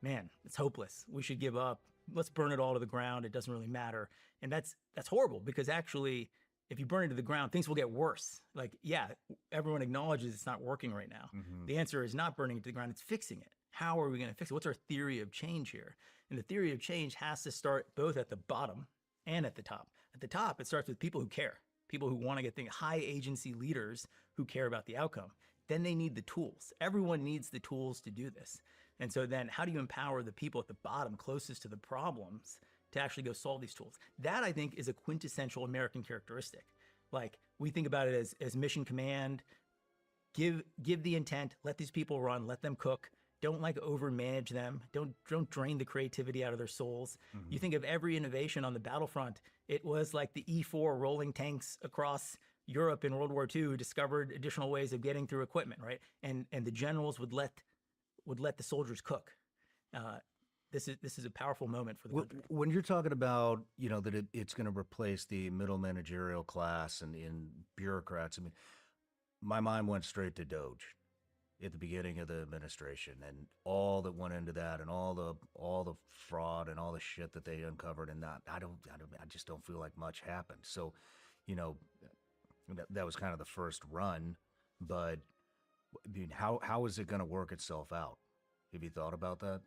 man, it's hopeless. We should give up. Let's burn it all to the ground. It doesn't really matter. And that's horrible, because actually, if you burn it to the ground, things will get worse. Like, yeah, everyone acknowledges it's not working right now. The answer is not burning it to the ground, it's fixing it. How are we going to fix it? What's our theory of change here? And the theory of change has to start both at the bottom and at the top. At the top, it starts with people who care, people who want to get things, high agency leaders who care about the outcome. Then they need the tools. Everyone needs the tools to do this. And so then how do you empower the people at the bottom closest to the problems to actually go solve these tools? That, I think, is a quintessential American characteristic. Like, we think about it as mission command, give the intent, let these people run, let them cook. Don't like overmanage them. Don't drain the creativity out of their souls. You think of every innovation on the battlefront, it was like the E4 rolling tanks across Europe in World War II who discovered additional ways of getting through equipment, right? And the generals would let the soldiers cook. This is a powerful moment for the country. When you're talking about, that it's going to replace the middle managerial class and in bureaucrats, I mean, my mind went straight to Doge at the beginning of the administration and all that went into that and all the fraud and all the shit that they uncovered, and I just don't feel like much happened. So, that was kind of the first run, but I mean, how is it going to work itself out? Have you thought about that?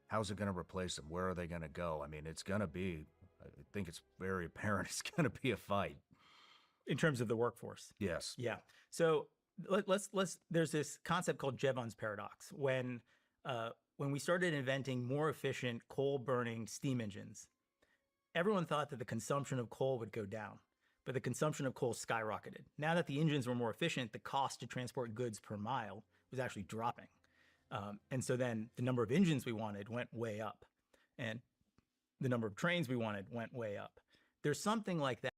How's it going to replace them? Where are they going to go? I mean, it's going to be, I think it's very apparent, it's going to be a fight. In terms of the workforce. Yes. Yeah. So let's there's this concept called Jevons paradox. When when we started inventing more efficient coal burning steam engines, everyone thought that the consumption of coal would go down, but the consumption of coal skyrocketed. Now that the engines were more efficient, the cost to transport goods per mile was actually dropping. And so then the number of engines we wanted went way up, and the number of trains we wanted went way up. There's something like that.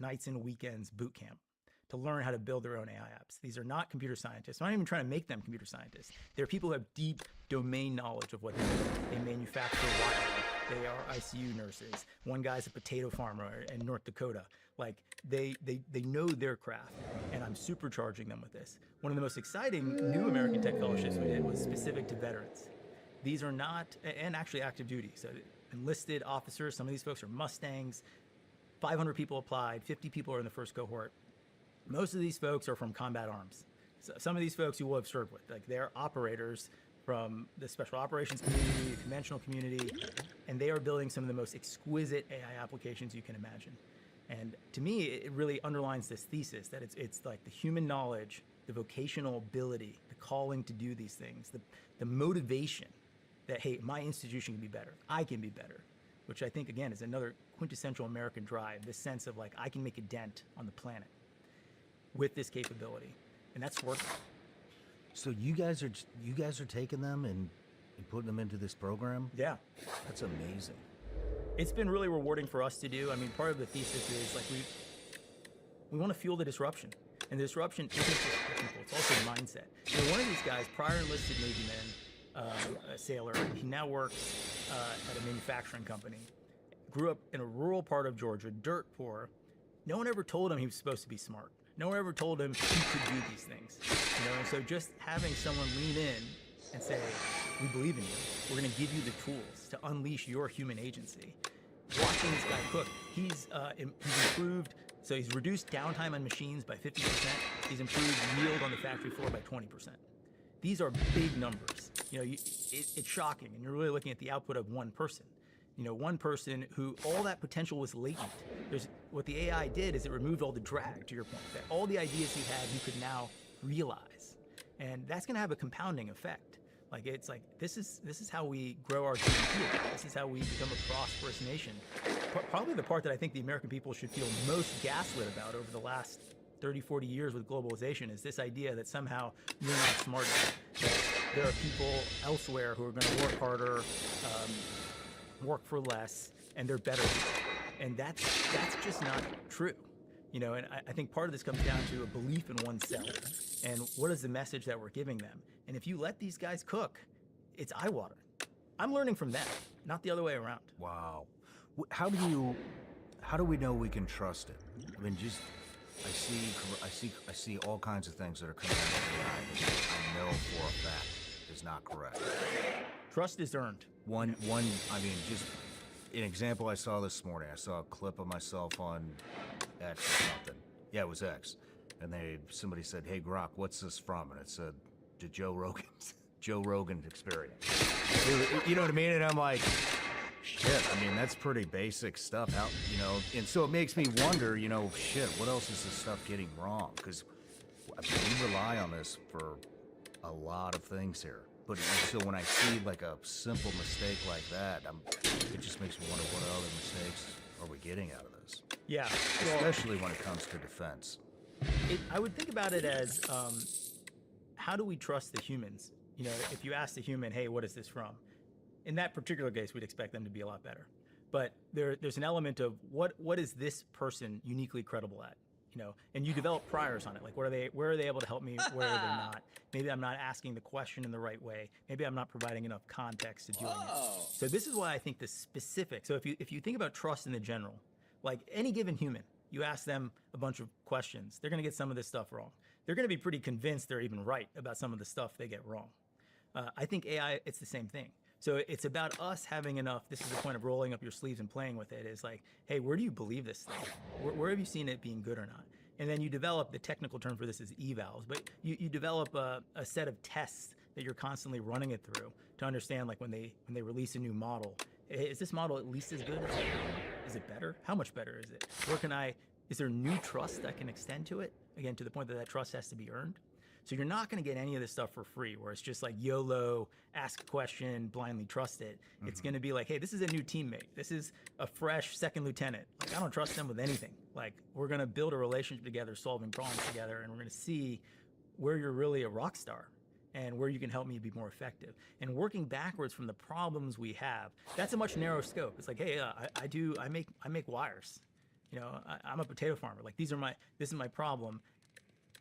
nights and weekends boot camp to learn how to build their own AI apps. These are not computer scientists. I'm not even trying to make them computer scientists. They're people who have deep domain knowledge of what they do. They manufacture wiring. They are ICU nurses. One guy's a potato farmer in North Dakota. Like they know their craft, and I'm supercharging them with this. One of the most exciting new American Tech Fellowships we did was specific to veterans. These are not, and actually active duty. So enlisted officers, some of these folks are Mustangs. 500 people applied, 50 people are in the first cohort. Most of these folks are from combat arms. So some of these folks you will have served with, like they're operators from the special operations community, the conventional community, and they are building some of the most exquisite AI applications you can imagine. And to me, it really underlines this thesis that it's like the human knowledge, the vocational ability, the calling to do these things, the motivation that, hey, my institution can be better, I can be better, which I think, again, is another quintessential American drive, this sense of like, I can make a dent on the planet with this capability. And that's working. So you guys are taking them and putting them into this program? Yeah. That's amazing. It's been really rewarding for us to do. I mean, part of the thesis is like we want to fuel the disruption. And the disruption isn't just for people, it's also mindset. You know, one of these guys, prior enlisted Navy man, a sailor, he now works at a manufacturing company. Grew up in a rural part of Georgia, dirt poor. No one ever told him he was supposed to be smart. No one ever told him he could do these things. You know, and so just having someone lean in and say, we believe in you. We're going to give you the tools to unleash your human agency. Watching this guy cook, he's improved. So he's reduced downtime on machines by 50%. He's improved yield on the factory floor by 20%. These are big numbers. You know, it's shocking, and you're really looking at the output of one person. You know, one person who all that potential was latent. What the AI did is it removed all the drag, to your point, that all the ideas he had, he could now realize. And that's going to have a compounding effect. Like, it's like, this is how we grow our GDP. This is how we become a prosperous nation. Probably the part that I think the American people should feel most gaslit about over the last 30, 40 years with globalization is this idea that somehow you're not smart enough. That there are people elsewhere who are going to work harder, work for less, and they're better people. And that's just not true. You know, and I think part of this comes down to a belief in oneself and what is the message that we're giving them. And if you let these guys cook, it's eye-watering. I'm learning from them, not the other way around. Wow. How do we know we can trust it? I mean, just I see all kinds of things that are coming out of AI that I know for a fact is not correct. Trust is earned. One. I mean, just an example I saw this morning. I saw a clip of myself on X or something. Yeah, it was X, and somebody said, "Hey, Grok, what's this from?" And it said, "To Joe Rogan's experience." You know what I mean? And I'm like, shit. I mean, that's pretty basic stuff. How, you know? And so it makes me wonder. You know, shit. What else is this stuff getting wrong? Because we rely on this for a lot of things here. But so when I see like a simple mistake like that, it just makes me wonder what other mistakes are we getting out of this? Yeah. Especially when it comes to defense. I would think about it as, how do we trust the humans? You know, if you ask the human, hey, what is this from? In that particular case, we'd expect them to be a lot better. But there's an element of what is this person uniquely credible at? You know, and you develop priors on it. Like, where are they able to help me? Where are they not? Maybe I'm not asking the question in the right way. Maybe I'm not providing enough context to doing it. So this is why I think the specific. So if you think about trust in the general, like any given human, you ask them a bunch of questions, they're going to get some of this stuff wrong. They're going to be pretty convinced they're even right about some of the stuff they get wrong. I think AI, it's the same thing. So it's about us having enough, this is the point of rolling up your sleeves and playing with it, is like, hey, where do you believe this thing? Where have you seen it being good or not? And then you develop, the technical term for this is evals, but you develop a set of tests that you're constantly running it through to understand, like when they release a new model, is this model at least as good? Is it better? How much better is it? Is there new trust that can extend to it? Again, to the point that trust has to be earned. So you're not going to get any of this stuff for free, where it's just like YOLO, ask a question, blindly trust it. Mm-hmm. It's going to be like, hey, this is a new teammate. This is a fresh second lieutenant. Like, I don't trust them with anything. Like, we're going to build a relationship together, solving problems together, and we're going to see where you're really a rock star and where you can help me be more effective. And working backwards from the problems we have, that's a much narrower scope. It's like, hey, I make wires. I'm a potato farmer. Like this is my problem.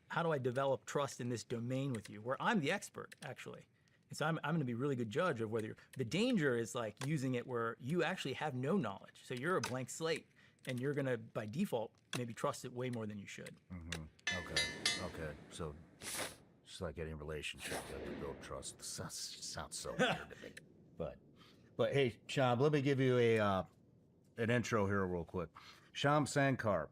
How do I develop trust in this domain with you, where I'm the expert actually? And so I'm going to be a really good judge of whether the danger is like using it where you actually have no knowledge. So you're a blank slate, and you're going to by default maybe trust it way more than you should. Okay. So just like any relationship, you have to build trust. Sounds so weird to me. But hey, Sham, let me give you an intro here real quick. Sham Sankar,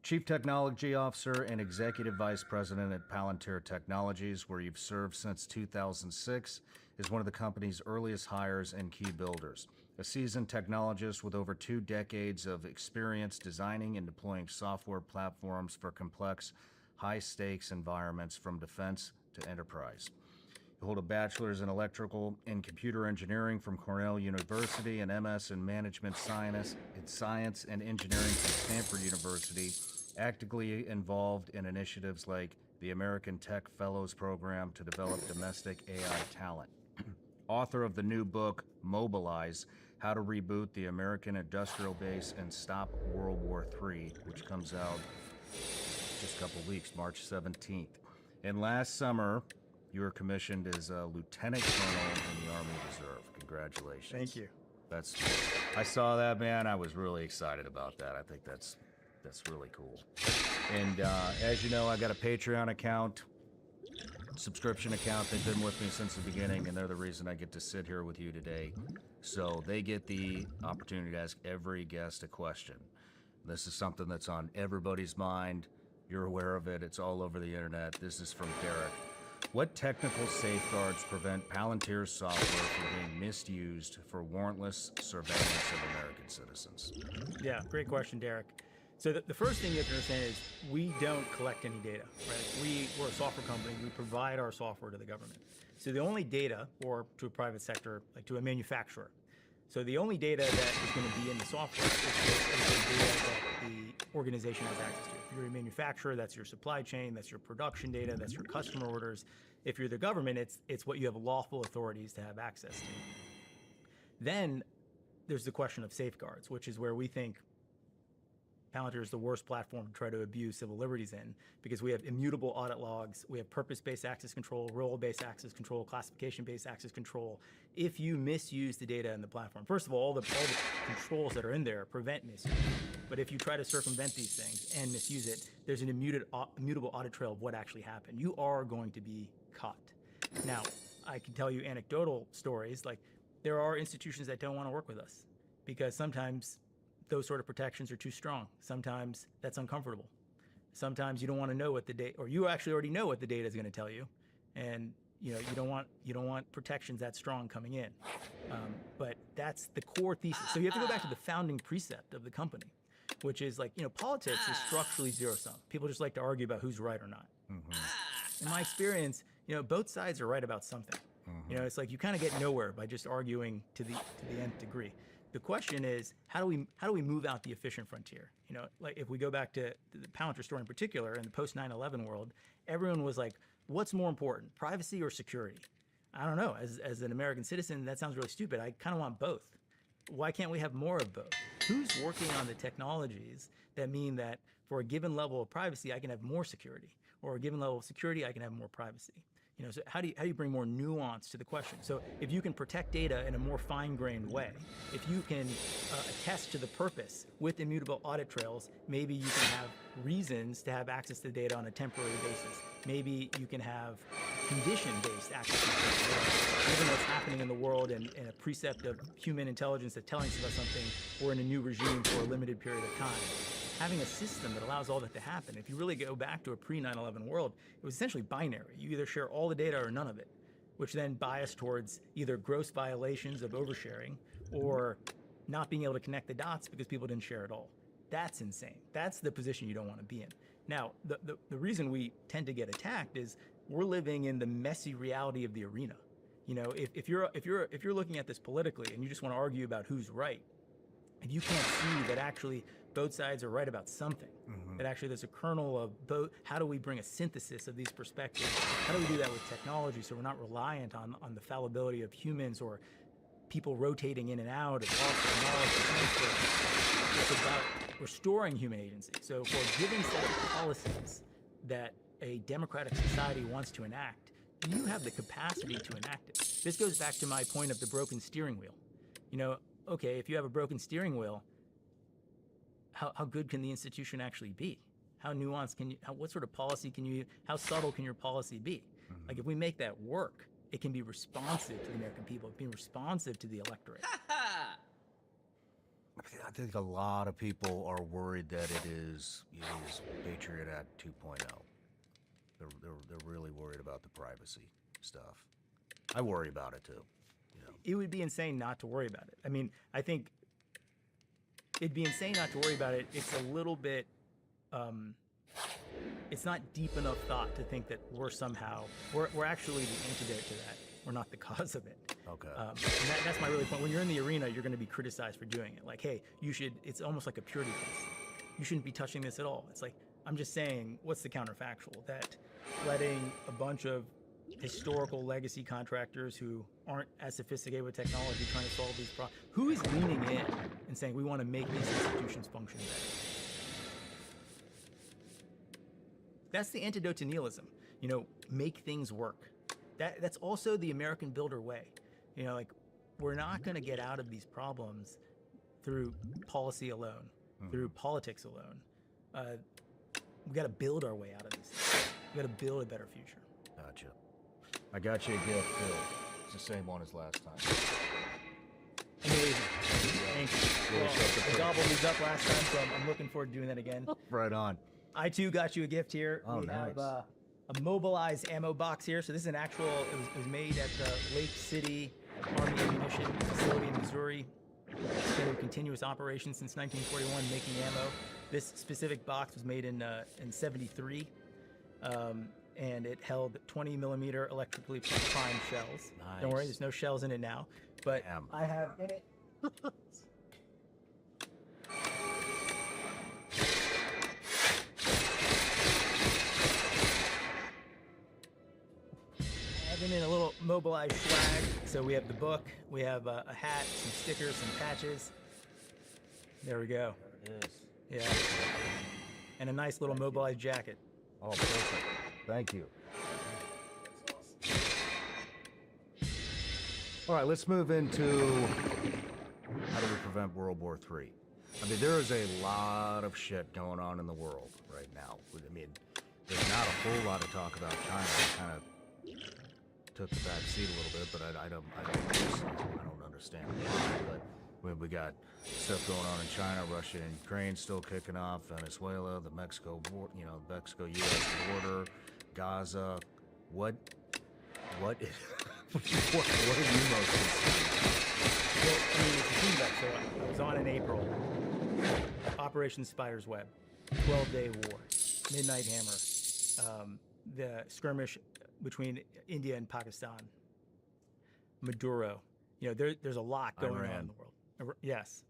Chief Technology Officer and Executive Vice President at Palantir Technologies, where you've served since 2006, is one of the company's earliest hires and key builders. A seasoned technologist with over 2 decades of experience designing and deploying software platforms for complex, high-stakes environments from defense to enterprise. You hold a bachelor's in electrical and computer engineering from Cornell University and MS in management science and engineering from Stanford University, actively involved in initiatives like the American Tech Fellows Program to develop domestic AI talent. Author of the new book, Mobilize, How to Reboot the American Industrial Base and Stop World War III, which comes out just a couple weeks, March 17th. And last summer, you were commissioned as a lieutenant colonel in the Army Reserve. Congratulations. Thank you. I saw that, man. I was really excited about that. I think that's really cool. And as you know, I got a Patreon account, subscription account. They've been with me since the beginning, and they're the reason I get to sit here with you today. So they get the opportunity to ask every guest a question. This is something that's on everybody's mind. You're aware of it. It's all over the internet. This is from Derek. What technical safeguards prevent Palantir's software from being misused for warrantless surveillance of American citizens? Yeah, great question, Derek. So the first thing you have to understand is we don't collect any data, right? We're a software company. We provide our software to the government. So the only data, or to a private sector, like to a manufacturer. So the only data that is going to be in the software is the data that the organization has access to. If you're a manufacturer, that's your supply chain, that's your production data, that's your customer orders. If you're the government, it's what you have lawful authorities to have access to. Then there's the question of safeguards, which is where we think Palantir is the worst platform to try to abuse civil liberties in, because we have immutable audit logs, we have purpose-based access control, role-based access control, classification-based access control. If you misuse the data in the platform, first of all the controls that are in there prevent misuse. But if you try to circumvent these things and misuse it, there's an immutable audit trail of what actually happened. You are going to be caught. Now, I can tell you anecdotal stories, like there are institutions that don't want to work with us because sometimes those sort of protections are too strong. Sometimes that's uncomfortable. Sometimes you don't want to know what the data, or you actually already know what the data is going to tell you, and you don't want protections that strong coming in. But that's the core thesis. So you have to go back to the founding precept of the company, which is like, politics is structurally zero sum. People just like to argue about who's right or not. Mm-hmm. In my experience, both sides are right about something. Mm-hmm. It's like you kind of get nowhere by just arguing to the nth degree. The question is, how do we move out the efficient frontier? Like if we go back to the Palantir story in particular, in the post 9/11 world, everyone was like, what's more important, privacy or security? I don't know. As an American citizen, that sounds really stupid. I kind of want both. Why can't we have more of both? Who's working on the technologies that mean that for a given level of privacy, I can have more security, or a given level of security, I can have more privacy? So how do you bring more nuance to the question? So if you can protect data in a more fine-grained way, if you can attest to the purpose with immutable audit trails, maybe you can have reasons to have access to data on a temporary basis. Maybe you can have condition-based access to data. Given what's happening in the world and a precept of human intelligence that's telling us about something, we're in a new regime for a limited period of time. Having a system that allows all that to happen. If you really go back to a pre-9/11 world, it was essentially binary. You either share all the data or none of it, which then biased towards either gross violations of oversharing or not being able to connect the dots because people didn't share at all. That's insane. That's the position you don't want to be in. Now, the reason we tend to get attacked is we're living in the messy reality of the arena. If you're looking at this politically and you just want to argue about who's right, if you can't see that actually both sides are right about something, that actually there's a kernel of both, how do we bring a synthesis of these perspectives? How do we do that with technology so we're not reliant on the fallibility of humans or people rotating in and out, it's also knowledge transfer. It's about restoring human agency. So for a given set of policies that a democratic society wants to enact, you have the capacity to enact it. This goes back to my point of the broken steering wheel. You know, okay, if you have a broken steering wheel, how good can the institution actually be? How nuanced can you, what sort of policy can you, how subtle can your policy be? Like if we make that work, it can be responsive to the American people, be responsive to the electorate. I think a lot of people are worried that it is Patriot Act 2.0. They're really worried about the privacy stuff. I worry about it too. You know. It would be insane not to worry about it. I mean, I think it'd be insane not to worry about it. It's a little bit, it's not deep enough thought to think that we're somehow, we're actually the antidote to that. We're not the cause of it. Okay. And that's my really point. When you're in the arena, you're going to be criticized for doing it. Like, hey, you should, it's almost like a purity test. You shouldn't be touching this at all. It's like, I'm just saying, what's the counterfactual? That letting a bunch of historical legacy contractors who aren't as sophisticated with technology trying to solve these problems, who is leaning in and saying, we want to make these institutions function better? That's the antidote to nihilism. You know, make things work. That's also the American builder way. You know, like, we're not going to get out of these problems through policy alone, through politics alone. We got to build our way out of these things. We got to build a better future. Gotcha. I got you a gift, Phil. It's the same one as last time. Amazing. Thank you. Well, I gobbled these up last time, so I'm looking forward to doing that again. Right on. I too got you a gift here. Oh, we nice. have a mobilized ammo box here. So this is an actual, it was made at the Lake City Army Ammunition Facility in Missouri. It's been in continuous operation since 1941, making ammo. This specific box was made in 73, and it held 20 millimeter electrically primed shells. Nice. Don't worry, there's no shells in it now. But Damn. I have in it in a little mobilized swag. So we have the book, we have a hat, some stickers, some patches. There we go. There it is. Yeah. And a nice little mobilized jacket. Oh, perfect. Thank you. All right, let's move into how do we prevent World War III. I mean, there is a lot of shit going on in the world right now. I mean, there's not a whole lot of talk about China. I kind of took the back seat a little bit, but I don't understand why. But we got stuff going on in China, Russia and Ukraine still kicking off, Venezuela, the Mexico, Mexico-U.S. border, Gaza. What what are you most concerned? Well, I mean, if you think about it, so I was on in April. Operation Spider's Web, 12-day war, Midnight Hammer, the skirmish between India and Pakistan, Maduro. You know, there's a lot going on in the world. Yes.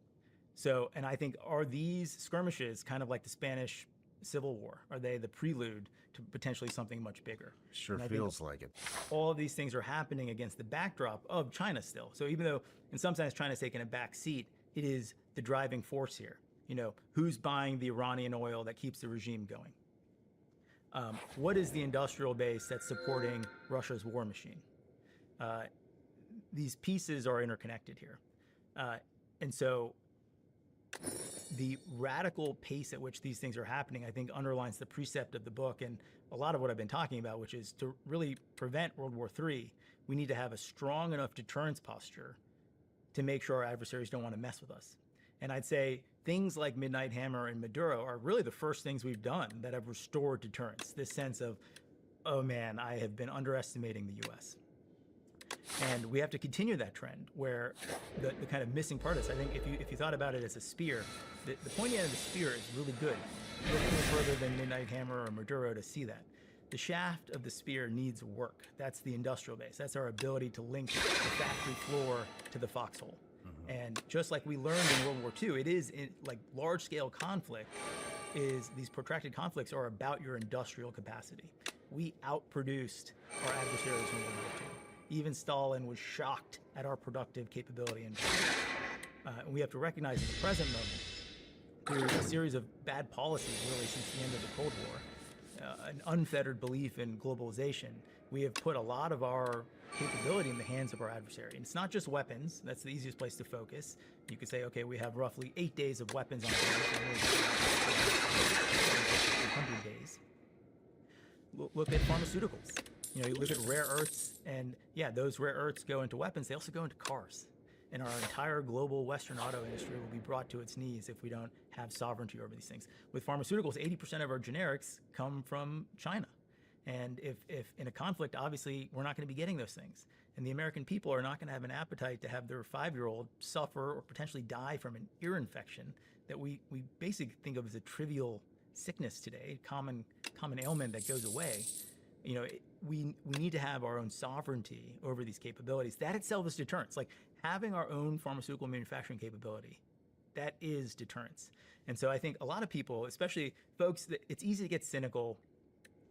So, and I think, are these skirmishes kind of like the Spanish Civil War? Are they the prelude to potentially something much bigger? Sure feels like it. All of these things are happening against the backdrop of China still. So even though in some sense China's taken a back seat, it is the driving force here. You know, who's buying the Iranian oil that keeps the regime going? What is the industrial base that's supporting Russia's war machine? These pieces are interconnected here. And so the radical pace at which these things are happening, I think, underlines the precept of the book and a lot of what I've been talking about, which is to really prevent World War III, we need to have a strong enough deterrence posture to make sure our adversaries don't want to mess with us. And I'd say things like Midnight Hammer and Maduro are really the first things we've done that have restored deterrence, this sense of, oh man, I have been underestimating the US. And we have to continue that trend where the kind of missing part is, I think if you thought about it as a spear, the pointy end of the spear is really good. You look no further than Midnight Hammer or Maduro to see that. The shaft of the spear needs work. That's the industrial base. That's our ability to link the factory floor to the foxhole. And just like we learned in World War II, it is like large-scale conflict these protracted conflicts are about your industrial capacity. We outproduced our adversaries in World War II. Even Stalin was shocked at our productive capability. And we have to recognize in the present moment, through a series of bad policies really since the end of the Cold War, an unfettered belief in globalization, we have put a lot of our capability in the hands of our adversary. And it's not just weapons. That's the easiest place to focus. You could say, okay, we have roughly 8 days of weapons on hand. 100 days. Look at pharmaceuticals. You look at rare earths, and yeah, those rare earths go into weapons. They also go into cars. And our entire global Western auto industry will be brought to its knees if we don't have sovereignty over these things. With pharmaceuticals, 80% of our generics come from China. And if in a conflict, obviously, we're not going to be getting those things. And the American people are not going to have an appetite to have their 5-year-old suffer or potentially die from an ear infection that we basically think of as a trivial sickness today, common ailment that goes away. We need to have our own sovereignty over these capabilities. That itself is deterrence. Like having our own pharmaceutical manufacturing capability, that is deterrence. And so I think a lot of people, especially folks, that it's easy to get cynical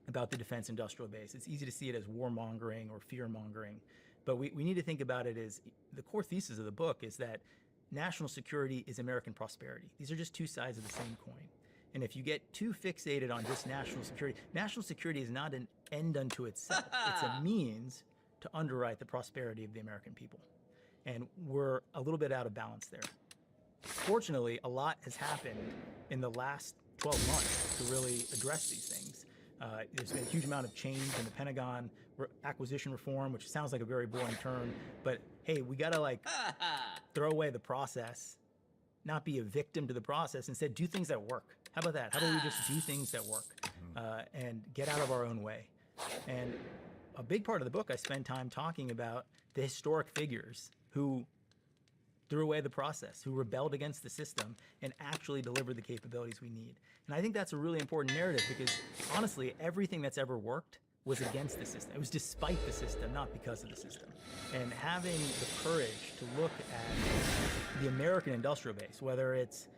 about the defense industrial base. It's easy to see it as warmongering or fear-mongering. But we need to think about it as the core thesis of the book is that national security is American prosperity. These are just two sides of the same coin. And if you get too fixated on just national security is not an end unto itself. It's a means to underwrite the prosperity of the American people. And we're a little bit out of balance there. Fortunately, a lot has happened in the last 12 months to really address these things. There's been a huge amount of change in the Pentagon, acquisition reform, which sounds like a very boring term, but hey, we gotta throw away the process, not be a victim to the process, instead do things that work. How about that? How about we just do things that work and get out of our own way? And a big part of the book, I spend time talking about the historic figures who threw away the process, who rebelled against the system and actually delivered the capabilities we need. And I think that's a really important narrative because honestly, everything that's ever worked was against the system. It was despite the system, not because of the system. And having the courage to look at the American industrial base, whether it's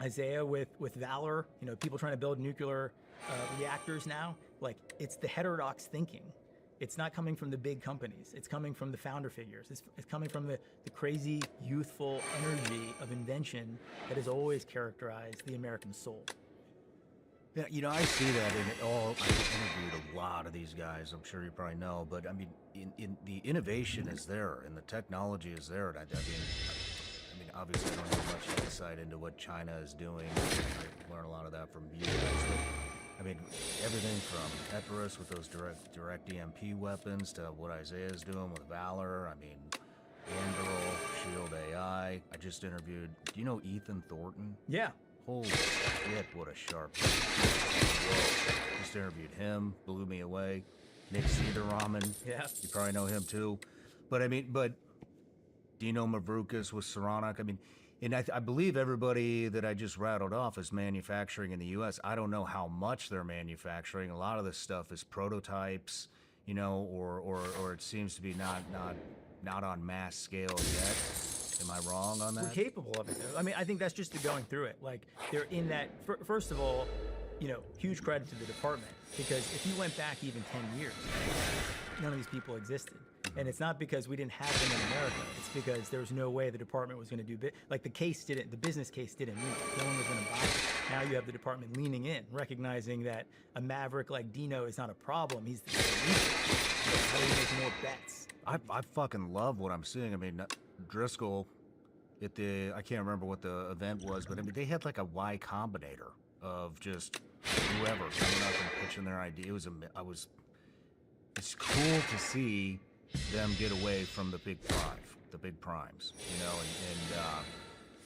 Isaiah with Valor, people trying to build nuclear reactors now, it's the heterodox thinking. It's not coming from the big companies. It's coming from the founder figures. It's coming from the crazy, youthful energy of invention that has always characterized the American soul. Yeah, I see that in it all. I've interviewed a lot of these guys. I'm sure you probably know, but I mean, in the innovation is there and the technology is there. And I mean, obviously, I don't have much insight into what China is doing. I learn a lot of that from you guys. But, I mean, everything from Epirus with those direct EMP weapons to what Isaiah's doing with Valor. I mean, Anduril, Shield AI. I just interviewed. Do you know Ethan Thornton? Yeah. Holy shit, what a sharp. Whoa. Just interviewed him, blew me away. Nick Cedaraman. Yeah. You probably know him too. But Dino Mavrukis with Saronic. I mean, and I believe everybody that I just rattled off is manufacturing in the U.S. I don't know how much they're manufacturing. A lot of this stuff is prototypes, or it seems to be not on mass scale yet. Am I wrong on that? We're capable of it, though. I mean, I think that's just going through it. They're in that. First of all, huge credit to the department because if you went back even 10 years, none of these people existed. And it's not because we didn't have them in America. It's because there was no way the department was going to do the business case didn't meet. No one was going to buy it. Now you have the department leaning in, recognizing that a maverick like Dino is not a problem. He's the solution. How do we make more bets? I fucking love what I'm seeing. I mean, Driscoll I can't remember what the event was, but I mean, they had like a Y Combinator of just whoever coming up and pitching their idea. It's cool to see them get away from the big primes, and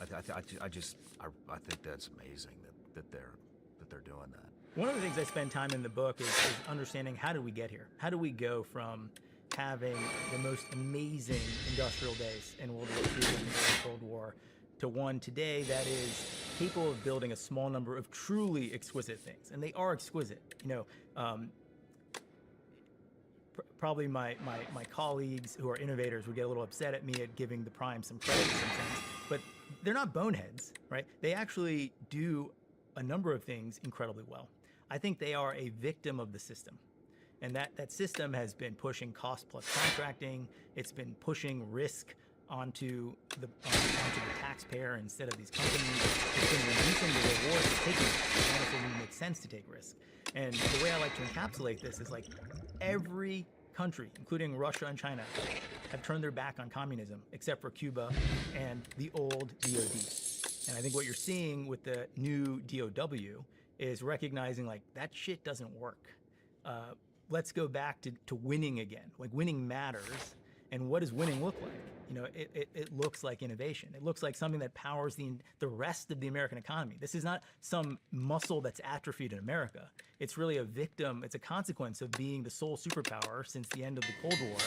I think that's amazing that they're doing that. One of the things I spend time in the book is understanding how did we get here? How do we go from having the most amazing industrial base in World War II and the Cold War to one today that is capable of building a small number of truly exquisite things, and they are exquisite. Probably my colleagues who are innovators would get a little upset at me at giving the prime some credit in some sense, but they're not boneheads, right? They actually do a number of things incredibly well. I think they are a victim of the system. And that system has been pushing cost plus contracting. It's been pushing risk onto the taxpayer instead of these companies. It's been reducing the reward for taking risk. It almost doesn't even make sense to take risk. And the way I like to encapsulate this is like every country, including Russia and China, have turned their back on communism, except for Cuba and the old DOD. And I think what you're seeing with the new DOW is recognizing like that shit doesn't work. Let's go back to winning again. Like winning matters. And what does winning look like? You know, it looks like innovation. It looks like something that powers the rest of the American economy. This is not some muscle that's atrophied in America. It's really a victim. It's a consequence of being the sole superpower since the end of the Cold War,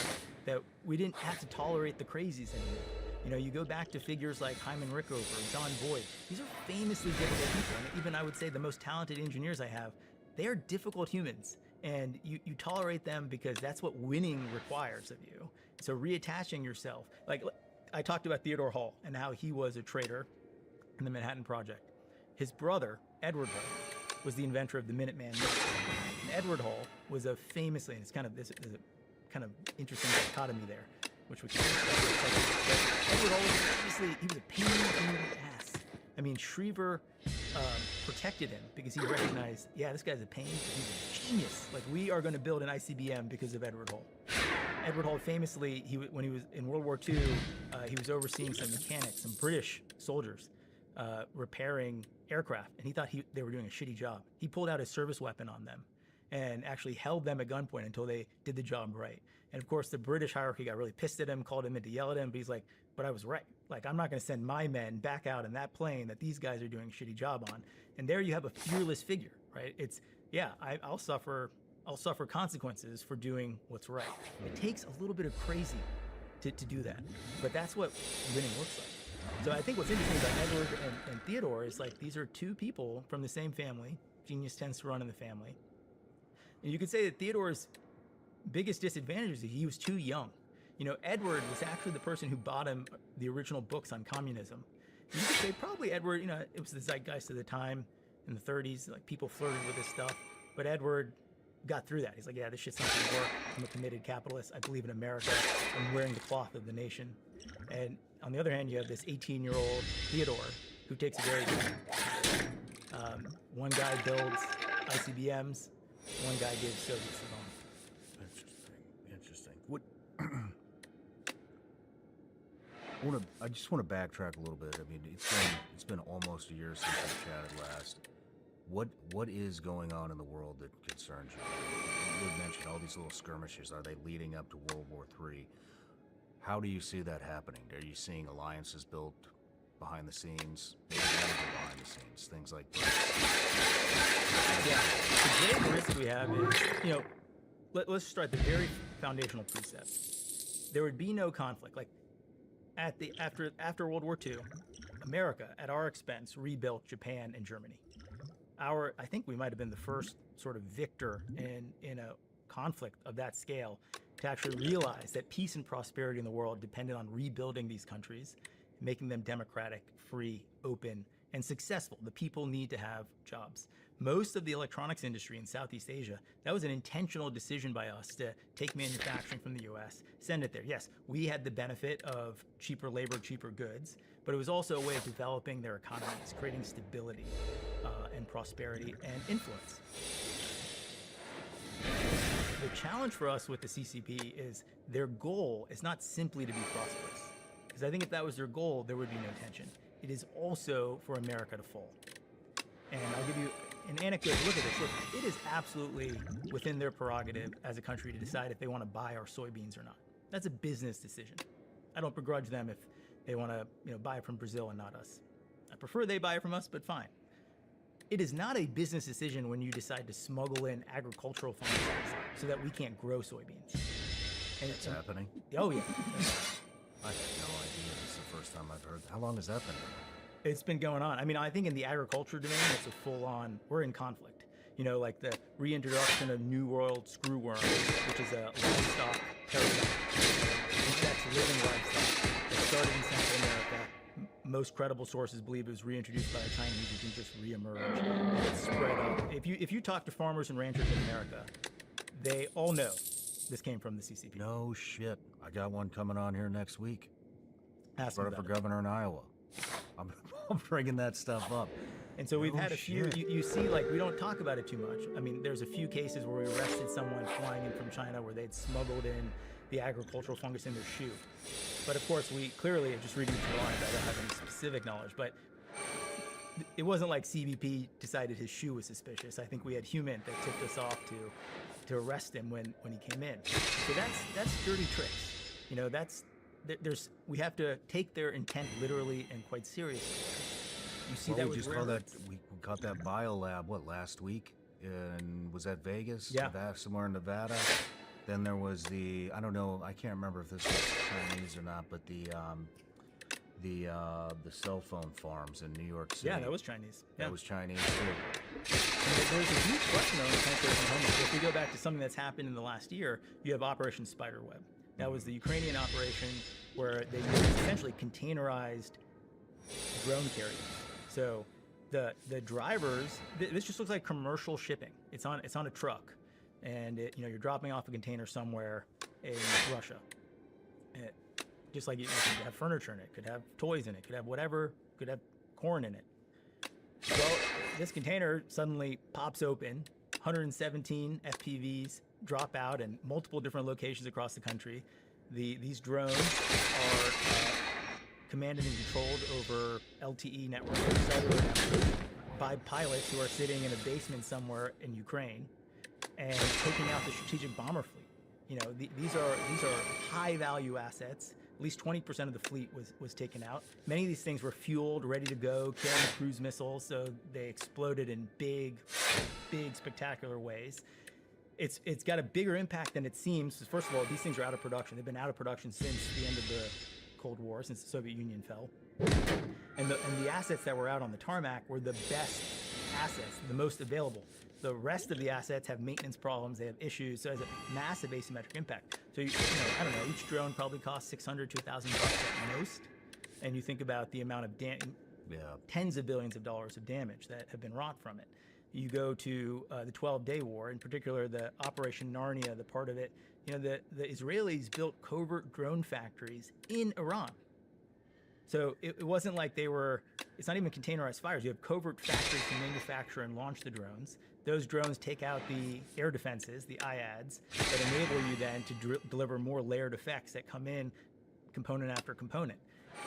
that we didn't have to tolerate the crazies anymore. You know, you go back to figures like Hyman Rickover, John Boyd. These are famously difficult people. And even I would say the most talented engineers I have, they are difficult humans. And you tolerate them because that's what winning requires of you. So reattaching yourself, like I talked about Theodore Hall and how he was a traitor in the Manhattan Project. His brother, Edward Hall, was the inventor of the Minuteman missile. And Edward Hall was a famously, and it's kind of this is a kind of interesting dichotomy there, which we can discuss. Edward Hall was famously, he was a pain in the ass. I mean, Schriever protected him because he recognized, yeah, this guy's a pain, but he's a genius. Like, we are going to build an ICBM because of Edward Hall. Edward Hall famously, when he was in World War II, he was overseeing some mechanics, some British soldiers repairing aircraft, and he thought they were doing a shitty job. He pulled out his service weapon on them and actually held them at gunpoint until they did the job right. And of course, the British hierarchy got really pissed at him, called him in to yell at him, but he's like, but I was right. Like, I'm not going to send my men back out in that plane that these guys are doing a shitty job on. And there you have a fearless figure, right? It's, yeah, I'll suffer consequences for doing what's right. It takes a little bit of crazy to do that, but that's what winning looks like. So I think what's interesting about Edward and Theodore is like, these are two people from the same family. Genius tends to run in the family. And you could say that Theodore's biggest disadvantage is that he was too young. You know, Edward was actually the person who bought him the original books on communism. And you could say probably Edward, you know, it was the zeitgeist of the time in the 30s, like people flirted with this stuff, but Edward got through that. He's like, yeah, this shit's not gonna work. I'm a committed capitalist. I believe in America. I'm wearing the cloth of the nation. And on the other hand, you have this 18-year-old Theodore who takes a very one guy builds ICBMs, one guy gives Soviets the bomb. Interesting. What? I just want to backtrack a little bit. I mean, it's been almost a year since we chatted last. What is going on in the world that concerns you? You had mentioned all these little skirmishes. Are they leading up to World War III? How do you see that happening? Are you seeing alliances built behind the scenes, maybe behind the scenes, things like that? Yeah, the great risk we have is, you know, let's start the very foundational precept. There would be no conflict. Like after World War II, America, at our expense, rebuilt Japan and Germany. I think we might have been the first sort of victor in a conflict of that scale to actually realize that peace and prosperity in the world depended on rebuilding these countries, making them democratic, free, open, and successful. The people need to have jobs. Most of the electronics industry in Southeast Asia, that was an intentional decision by us to take manufacturing from the US, send it there. Yes, we had the benefit of cheaper labor, cheaper goods, but it was also a way of developing their economies, creating stability and prosperity and influence. The challenge for us with the CCP is their goal is not simply to be prosperous, because I think if that was their goal, there would be no tension. It is also for America to fall. And I'll give you an anecdote to look at this. Look, it is absolutely within their prerogative as a country to decide if they want to buy our soybeans or not. That's a business decision. I don't begrudge them if they want to, buy it from Brazil and not us. I prefer they buy it from us, but fine. It is not a business decision when you decide to smuggle in agricultural fungicides so that we can't grow soybeans. And it's happening? Oh, yeah. I had no idea. This is the first time I've heard. How long has that been? It's been going on. I mean, I think in the agriculture domain, it's a full-on, we're in conflict. Like the reintroduction of New World screwworm, which is a livestock parasite. That's living livestock. It started in Central America. Most credible sources believe it was reintroduced by the Chinese. It didn't just reemerge. It spread up. If you talk to farmers and ranchers in America, they all know this came from the CCP. No shit. I got one coming on here next week. Ask them Running for about it. governor in Iowa. I'm, I'm bringing that stuff up. And so we've No had a few, shit. you see, like, we don't talk about it too much. I mean, there's a few cases where we arrested someone flying in from China where they'd smuggled in the agricultural fungus in their shoe. But of course, we clearly, just reading between the lines, I don't have any specific knowledge, but it wasn't like CBP decided his shoe was suspicious. I think we had Human that tipped us off to arrest him when he came in. So that's dirty tricks. You know, we have to take their intent literally and quite seriously. You see that we with just rare called that. earths. We caught that biolab. What, last week? And was that Vegas? Yeah. Somewhere in Nevada. Then there was I don't know. I can't remember if this was Chinese or not, but the cell phone farms in New York City. Yeah, that was Chinese. Yeah. That was Chinese too. And there's a huge question on the penetration homeland. So if we go back to something that's happened in the last year, you have Operation Spiderweb. That was the Ukrainian operation where they used essentially containerized drone carriers. So the drivers, this just looks like commercial shipping. It's on a truck, and you're dropping off a container somewhere in Russia. Just like you could have furniture in it, could have toys in it, could have whatever, could have corn in it. Well, this container suddenly pops open, 117 FPVs drop out in multiple different locations across the country. These drones are commanded and controlled over LTE networks, cellular networks, by pilots who are sitting in a basement somewhere in Ukraine and taking out the strategic bomber fleet. You know, these are high value assets. At least 20% of the fleet was taken out. Many of these things were fueled, ready to go, carrying cruise missiles, so they exploded in big, spectacular ways. It's got a bigger impact than it seems. First of all, these things are out of production. They've been out of production since the end of the Cold War, since the Soviet Union fell. And the assets that were out on the tarmac were the best assets, the most available. The rest of the assets have maintenance problems, they have issues, so it has a massive asymmetric impact. So, I don't know, each drone probably costs $600 to $1,000 at most. And you think about the amount of tens of billions of dollars of damage that have been wrought from it. You go to the 12-day war, in particular the Operation Narnia, the part of it, the Israelis built covert drone factories in Iran. So it wasn't like it's not even containerized fires. You have covert factories to manufacture and launch the drones. Those drones take out the air defenses, the IADs, that enable you then to deliver more layered effects that come in component after component.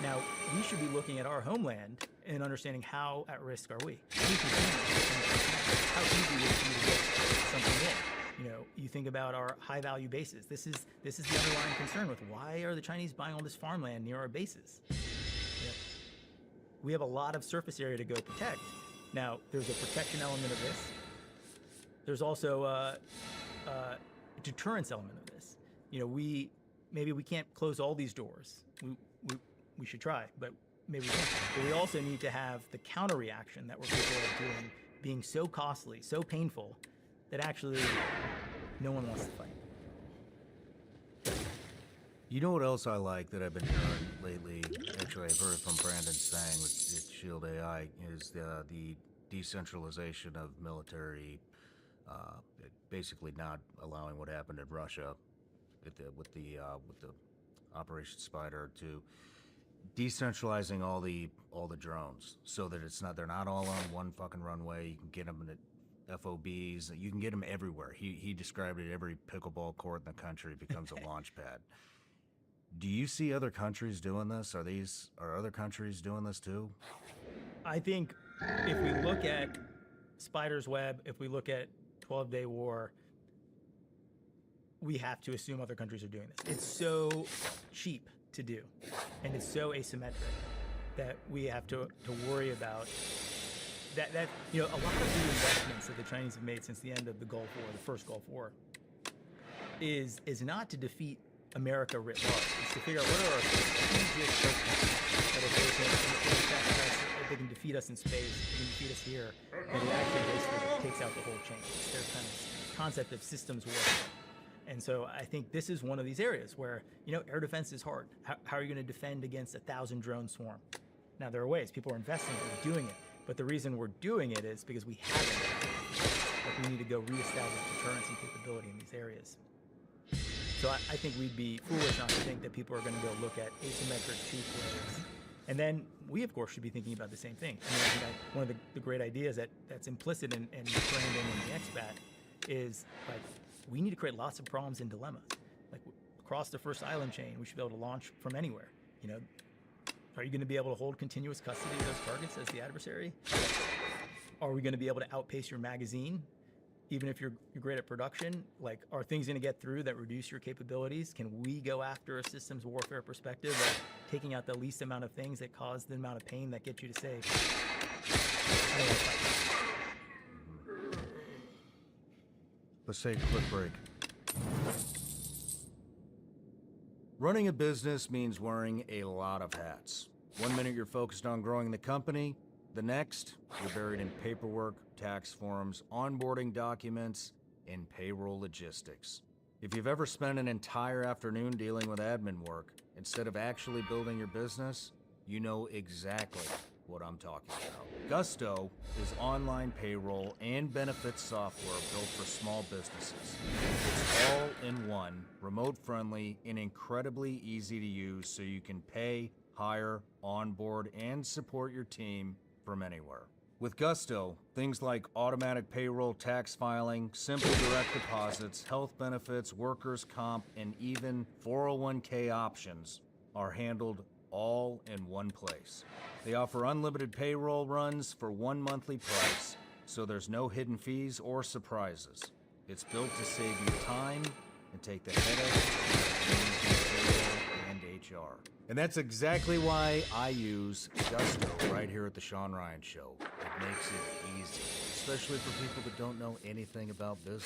Now, we should be looking at our homeland and understanding how at risk are we. How easy is it for you to get something in? You think about our high-value bases. This is the underlying concern with why are the Chinese buying all this farmland near our bases? We have a lot of surface area to go protect. Now, there's a protection element of this. There's also a deterrence element of this. Maybe we can't close all these doors. We should try, but maybe we can't. But we also need to have the counter reaction that we're capable of doing being so costly, so painful, that actually no one wants to fight. You know what else I like that I've been hearing lately? Actually, I've heard it from Brandon Sang with Shield AI, is the decentralization of military, basically not allowing what happened in Russia with the Operation Spider to decentralizing all the drones so that they're not all on one fucking runway. You can get them in FOBs. You can get them everywhere. He described it. Every pickleball court in the country becomes a launch pad. Do you see other countries doing this? Are other countries doing this too? I think if we look at Spider's Web, if we look at 12-Day War, we have to assume other countries are doing this. It's so cheap to do, and it's so asymmetric that we have to worry about that. A lot of the investments that the Chinese have made since the end of the Gulf War, the first Gulf War, is not to defeat America writ large. It's to figure out what are our strategic purposes that if they can defeat us in space, they can defeat us here, and it actually basically takes out the whole chain. It's their kind of concept of systems warfare. And so I think this is one of these areas where, air defense is hard. How are you going to defend against 1,000 drone swarm? Now, there are ways. People are investing in it, doing it. But the reason we're doing it is because we haven't. Like, we need to go reestablish deterrence and capability in these areas. So I think we'd be foolish not to think that people are going to go look at asymmetric truth layers. And then we, of course, should be thinking about the same thing. I mean, I think one of the great ideas that's implicit in Brandon and the XBAT is, like, we need to create lots of problems and dilemmas. Like, across the first island chain, we should be able to launch from anywhere. You know, are you going to be able to hold continuous custody of those targets as the adversary? Are we going to be able to outpace your magazine? Even if you're great at production, like, are things going to get through that reduce your capabilities? Can we go after a systems warfare perspective of taking out the least amount of things that cause the amount of pain that get you to save? Let's take a quick break. Running a business means wearing a lot of hats. One minute you're focused on growing the company, the next, you're buried in paperwork, tax forms, onboarding documents, and payroll logistics. If you've ever spent an entire afternoon dealing with admin work instead of actually building your business, you know exactly what I'm talking about. Gusto is online payroll and benefits software built for small businesses. It's all in one, remote-friendly, and incredibly easy to use so you can pay, hire, onboard, and support your team from anywhere. With Gusto, things like automatic payroll, tax filing, simple direct deposits, health benefits, workers' comp, and even 401k options are handled all in one place. They offer unlimited payroll runs for one monthly price, so there's no hidden fees or surprises. It's built to save you time and take the headache of payroll and HR. And that's exactly why I use Gusto right here at the Sean Ryan Show. It makes it easy, especially for people that don't know anything about business,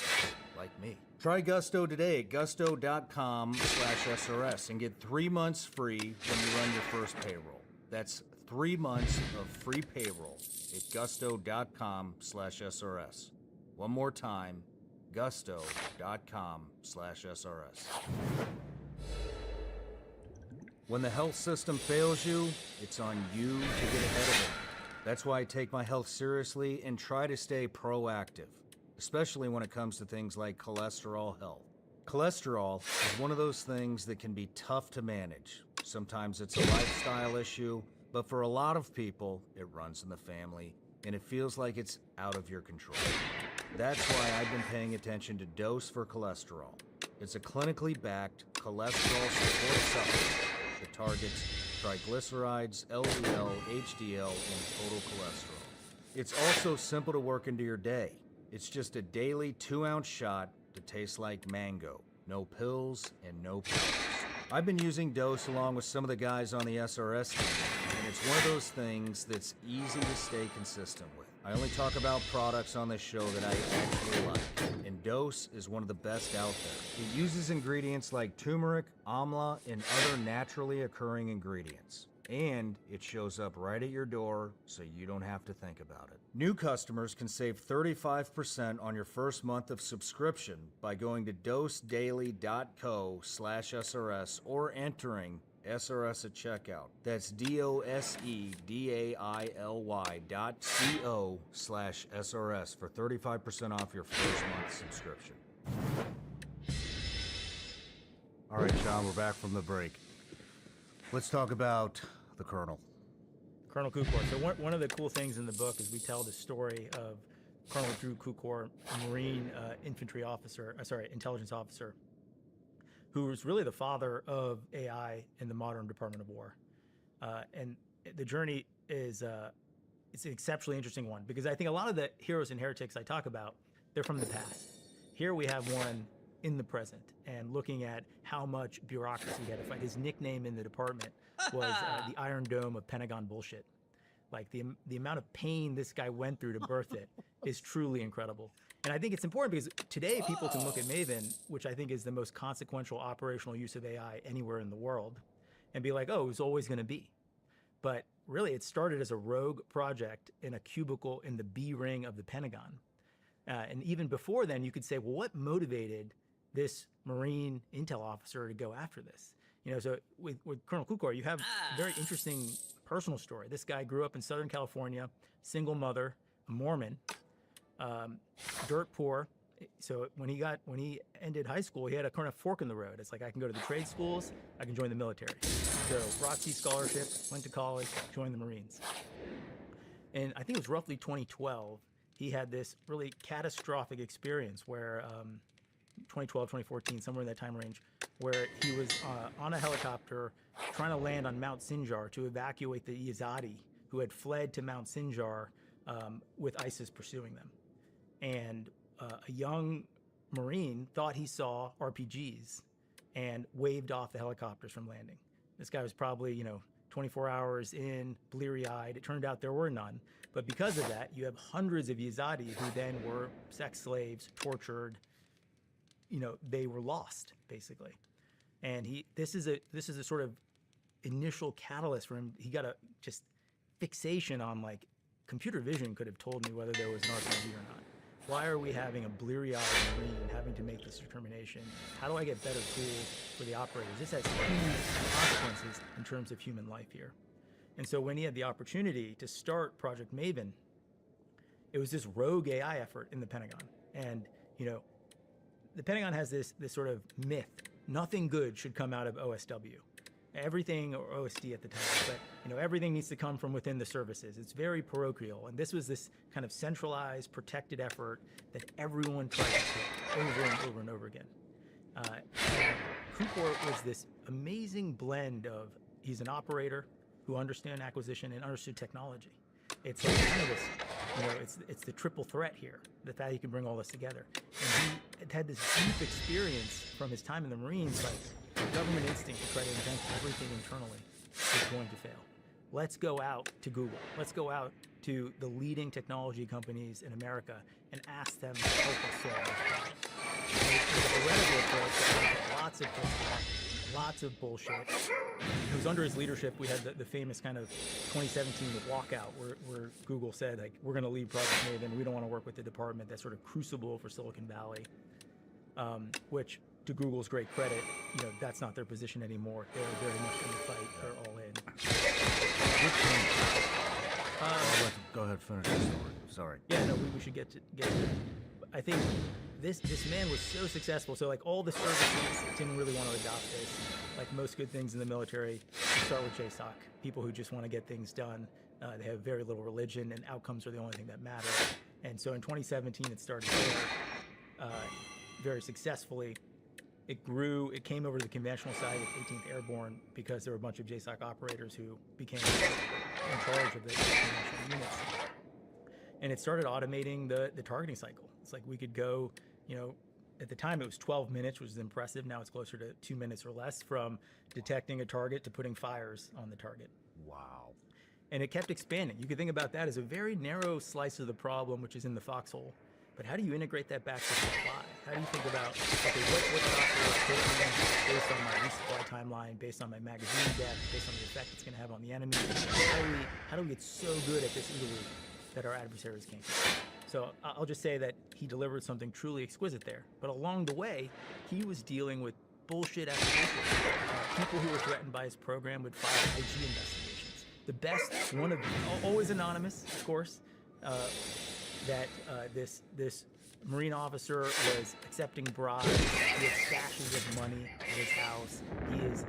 like me. Try Gusto today at gusto.com/SRS and get 3 months free when you run your first payroll. That's 3 months of free payroll at gusto.com/SRS. One more time, gusto.com/SRS. When the health system fails you, it's on you to get ahead of it. That's why I take my health seriously and try to stay proactive, especially when it comes to things like cholesterol health. Cholesterol is one of those things that can be tough to manage. Sometimes it's a lifestyle issue, but for a lot of people, it runs in the family, and it feels like it's out of your control. That's why I've been paying attention to Dose for Cholesterol. It's a clinically backed cholesterol support supplement that targets triglycerides, LDL, HDL, and total cholesterol. It's also simple to work into your day. It's just a daily 2-ounce shot that tastes like mango. No pills and no pills. I've been using Dose along with some of the guys on the SRS team, and it's one of those things that's easy to stay consistent with. I only talk about products on this show that I actually like, and Dose is one of the best out there. It uses ingredients like turmeric, amla, and other naturally occurring ingredients. And it shows up right at your door, so you don't have to think about it. New customers can save 35% on your first month of subscription by going to dosedaily.co/SRS or entering SRS at checkout. That's dosedaily.co/SRS for 35% off your first month subscription. All right, Sean, we're back from the break. Let's talk about the Colonel. Colonel Kukor. So one of the cool things in the book is we tell the story of Colonel Drew Kukor, a Marine intelligence officer, who was really the father of AI in the modern Department of War. And the journey is it's an exceptionally interesting one, because I think a lot of the heroes and heretics I talk about, they're from the past. Here we have one in the present, and looking at how much bureaucracy he had to fight. His nickname in the department was the Iron Dome of Pentagon bullshit. Like, the amount of pain this guy went through to birth it is truly incredible. And I think it's important because today people can look at Maven, which I think is the most consequential operational use of AI anywhere in the world, and be like, oh, it was always going to be. But really, it started as a rogue project in a cubicle in the B ring of the Pentagon. And even before then, you could say, well, what motivated this Marine intel officer to go after this? You know, so with Colonel Kukor, you have a very interesting personal story. This guy grew up in Southern California, single mother, a Mormon, dirt poor. So when he ended high school, he had a kind of fork in the road. It's like, I can go to the trade schools, I can join the military. So ROTC scholarship, went to college, joined the Marines. And I think it was roughly 2012, he had this really catastrophic experience where 2012, 2014, somewhere in that time range, where he was on a helicopter trying to land on Mount Sinjar to evacuate the Yazidi who had fled to Mount Sinjar with ISIS pursuing them. And a young Marine thought he saw RPGs and waved off the helicopters from landing. This guy was probably, 24 hours in, bleary-eyed. It turned out there were none. But because of that, you have hundreds of Yazidi who then were sex slaves, tortured. They were lost, basically. And this is a sort of initial catalyst for him. He got a just fixation on, like, computer vision could have told me whether there was an RPG or not. Why are we having a bleary-eyed Marine having to make this determination? How do I get better tools for the operators? This has huge consequences in terms of human life here. And so when he had the opportunity to start Project Maven, it was this rogue AI effort in the Pentagon. And, the Pentagon has this sort of myth. Nothing good should come out of OSW. Everything, or OSD at the time, but everything needs to come from within the services. It's very parochial, and this was this kind of centralized, protected effort that everyone tried to take over and over and over again. Kukor was this amazing blend of, he's an operator who understood acquisition and understood technology. It's like kind of this, it's the triple threat here, the fact he can bring all this together. And he had this deep experience from his time in the Marines, like, the government instinct to try to invent everything internally is going to fail. Let's go out to Google. Let's go out to the leading technology companies in America and ask them to help us solve this problem. It was a heretical approach that led to lots of pushback, lots of bullshit. It was under his leadership we had the famous kind of 2017 walkout where Google said, like, we're going to leave Project Maven. We don't want to work with the department, that sort of crucible for Silicon Valley, which, to Google's great credit, that's not their position anymore. They're very much in the fight. They're all in. Go ahead, finish the story. Sorry. Yeah, no, we should get to it. I think this man was so successful. So, like, all the services didn't really want to adopt this. Like most good things in the military, you start with JSOC. People who just want to get things done. They have very little religion, and outcomes are the only thing that matter. And so in 2017, it started very successfully. It grew. It came over to the conventional side with 18th Airborne because there were a bunch of JSOC operators who became in charge of the conventional units. And it started automating the targeting cycle. It's like we could go, at the time it was 12 minutes, which is impressive. Now it's closer to 2 minutes or less from detecting a target to putting fires on the target. Wow. And it kept expanding. You could think about that as a very narrow slice of the problem, which is in the foxhole. But how do you integrate that back to supply? How do you think about, okay, what software based on my resupply timeline, based on my magazine depth, based on the effect it's going to have on the enemy? How do we get so good at this OODA loop that our adversaries can't get? So I'll just say that he delivered something truly exquisite there. But along the way, he was dealing with bullshit accusations. People who were threatened by his program would file IG investigations. The best, one of them, always anonymous, of course, that this Marine officer was accepting bribes. He had stashes of money at his house. He is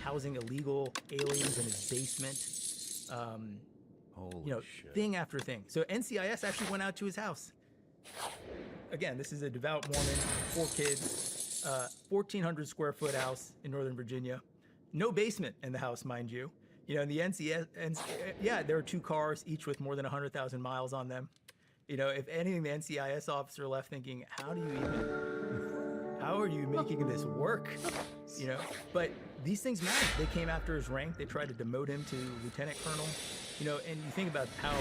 housing illegal aliens in his basement. Holy shit. Thing after thing. So NCIS actually went out to his house. Again, this is a devout Mormon, 4 kids, 1,400 square foot house in Northern Virginia. No basement in the house, mind you. In the NCIS, there are 2 cars, each with more than 100,000 miles on them. If anything, the NCIS officer left thinking, how are you making this work? But these things matter. They came after his rank. They tried to demote him to lieutenant colonel. And you think about how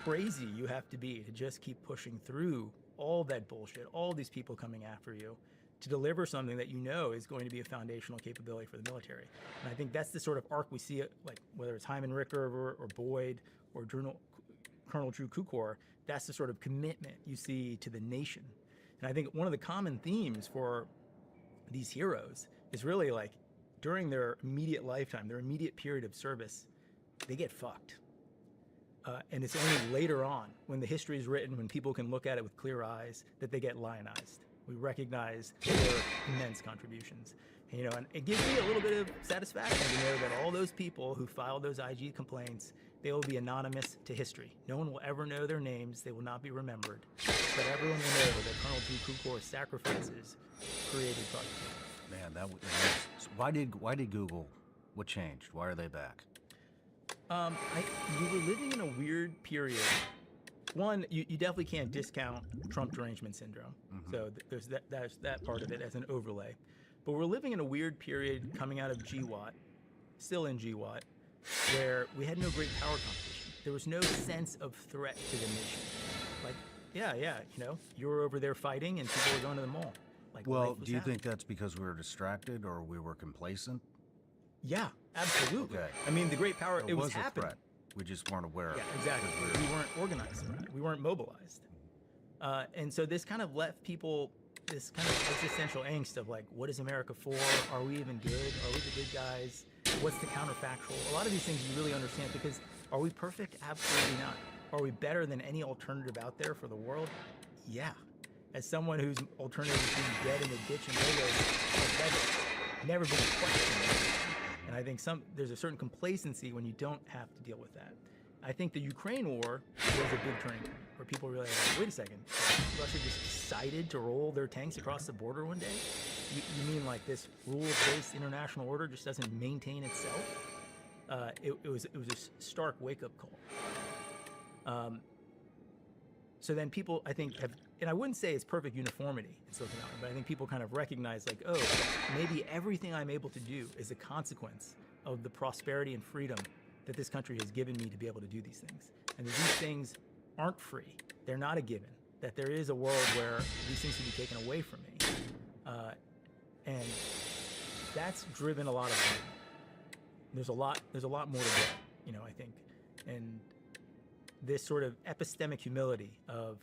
crazy you have to be to just keep pushing through all that bullshit, all these people coming after you, to deliver something that is going to be a foundational capability for the military. And I think that's the sort of arc we see, like whether it's Hyman Rickover or Boyd or Colonel Drew Kukor, that's the sort of commitment you see to the nation. And I think one of the common themes for these heroes is really like during their immediate lifetime, their immediate period of service, they get fucked. And it's only later on, when the history is written, when people can look at it with clear eyes, that they get lionized. We recognize their immense contributions. And, and it gives me a little bit of satisfaction to know that all those people who filed those IG complaints, they will be anonymous to history. No one will ever know their names. They will not be remembered. But everyone will know that Colonel Drew Kukor's sacrifices created productivity. Man, why did Google? What changed? Why are they back? We were living in a weird period. One, you definitely can't discount Trump derangement syndrome. So there's that part of it as an overlay. But we're living in a weird period coming out of GWAT, still in GWAT, where we had no great power competition. There was no sense of threat to the nation. Like, you were over there fighting and people were going to the mall. Like, Well, do you think that's because we were distracted or we were complacent? Yeah, absolutely. Okay. I mean, the great power, it was a happening. threat. We just weren't aware. Yeah, of it exactly. because We weren't organized around it. We weren't mobilized. And so this kind of left people this kind of existential angst of like, what is America for? Are we even good? Are we the good guys? What's the counterfactual? A lot of these things you really understand because are we perfect? Absolutely not. Are we better than any alternative out there for the world? Yeah. As someone whose alternative is being dead in the ditch in Lagos, that's never been a question. And I think there's a certain complacency when you don't have to deal with that. I think the Ukraine war was a big turning point where people realized, wait a second, Russia just decided to roll their tanks across the border one day? You mean like this rules-based international order just doesn't maintain itself? It was a stark wake-up call. So then people, I think, and I wouldn't say it's perfect uniformity in Silicon Valley, but I think people kind of recognize like, oh, maybe everything I'm able to do is a consequence of the prosperity and freedom that this country has given me to be able to do these things. And that these things aren't free. They're not a given. That there is a world where these things can be taken away from me. And that's driven a lot of it. There's a lot more to get, I think. And this sort of epistemic humility of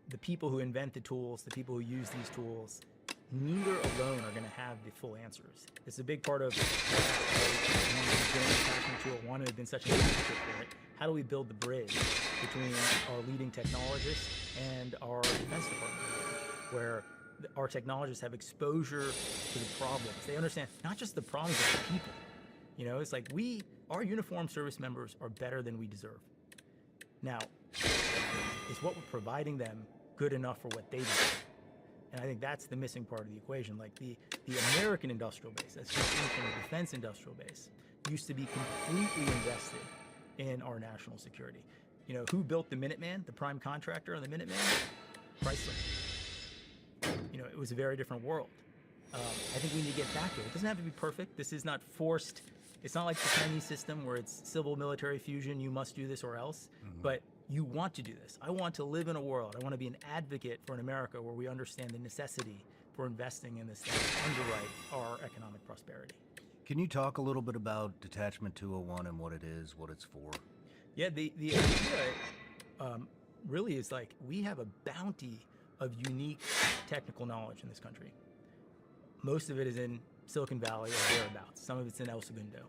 the people who invent the tools, the people who use these tools, neither alone are going to have the full answers. It's a big part of one who has been such an advocate for it. How do we build the bridge between our leading technologists and our defense department, where our technologists have exposure to the problems? They understand not just the problems, but the people. It's like our uniformed service members are better than we deserve. Now, is what we're providing them good enough for what they deserve? And I think that's the missing part of the equation. Like the American industrial base, that's distinct from the defense industrial base, used to be completely invested in our national security. Who built the Minuteman, the prime contractor on the Minuteman? Chrysler. It was a very different world. I think we need to get back to it. It doesn't have to be perfect. This is not forced. It's not like the Chinese system where it's civil military fusion, you must do this or else. But you want to do this. I want to live in a world. I want to be an advocate for an America where we understand the necessity for investing in this thing to underwrite our economic prosperity. Can you talk a little bit about Detachment 201 and what it is, what it's for? Yeah, the idea really is like we have a bounty of unique technical knowledge in this country. Most of it is in Silicon Valley or thereabouts. Some of it's in El Segundo.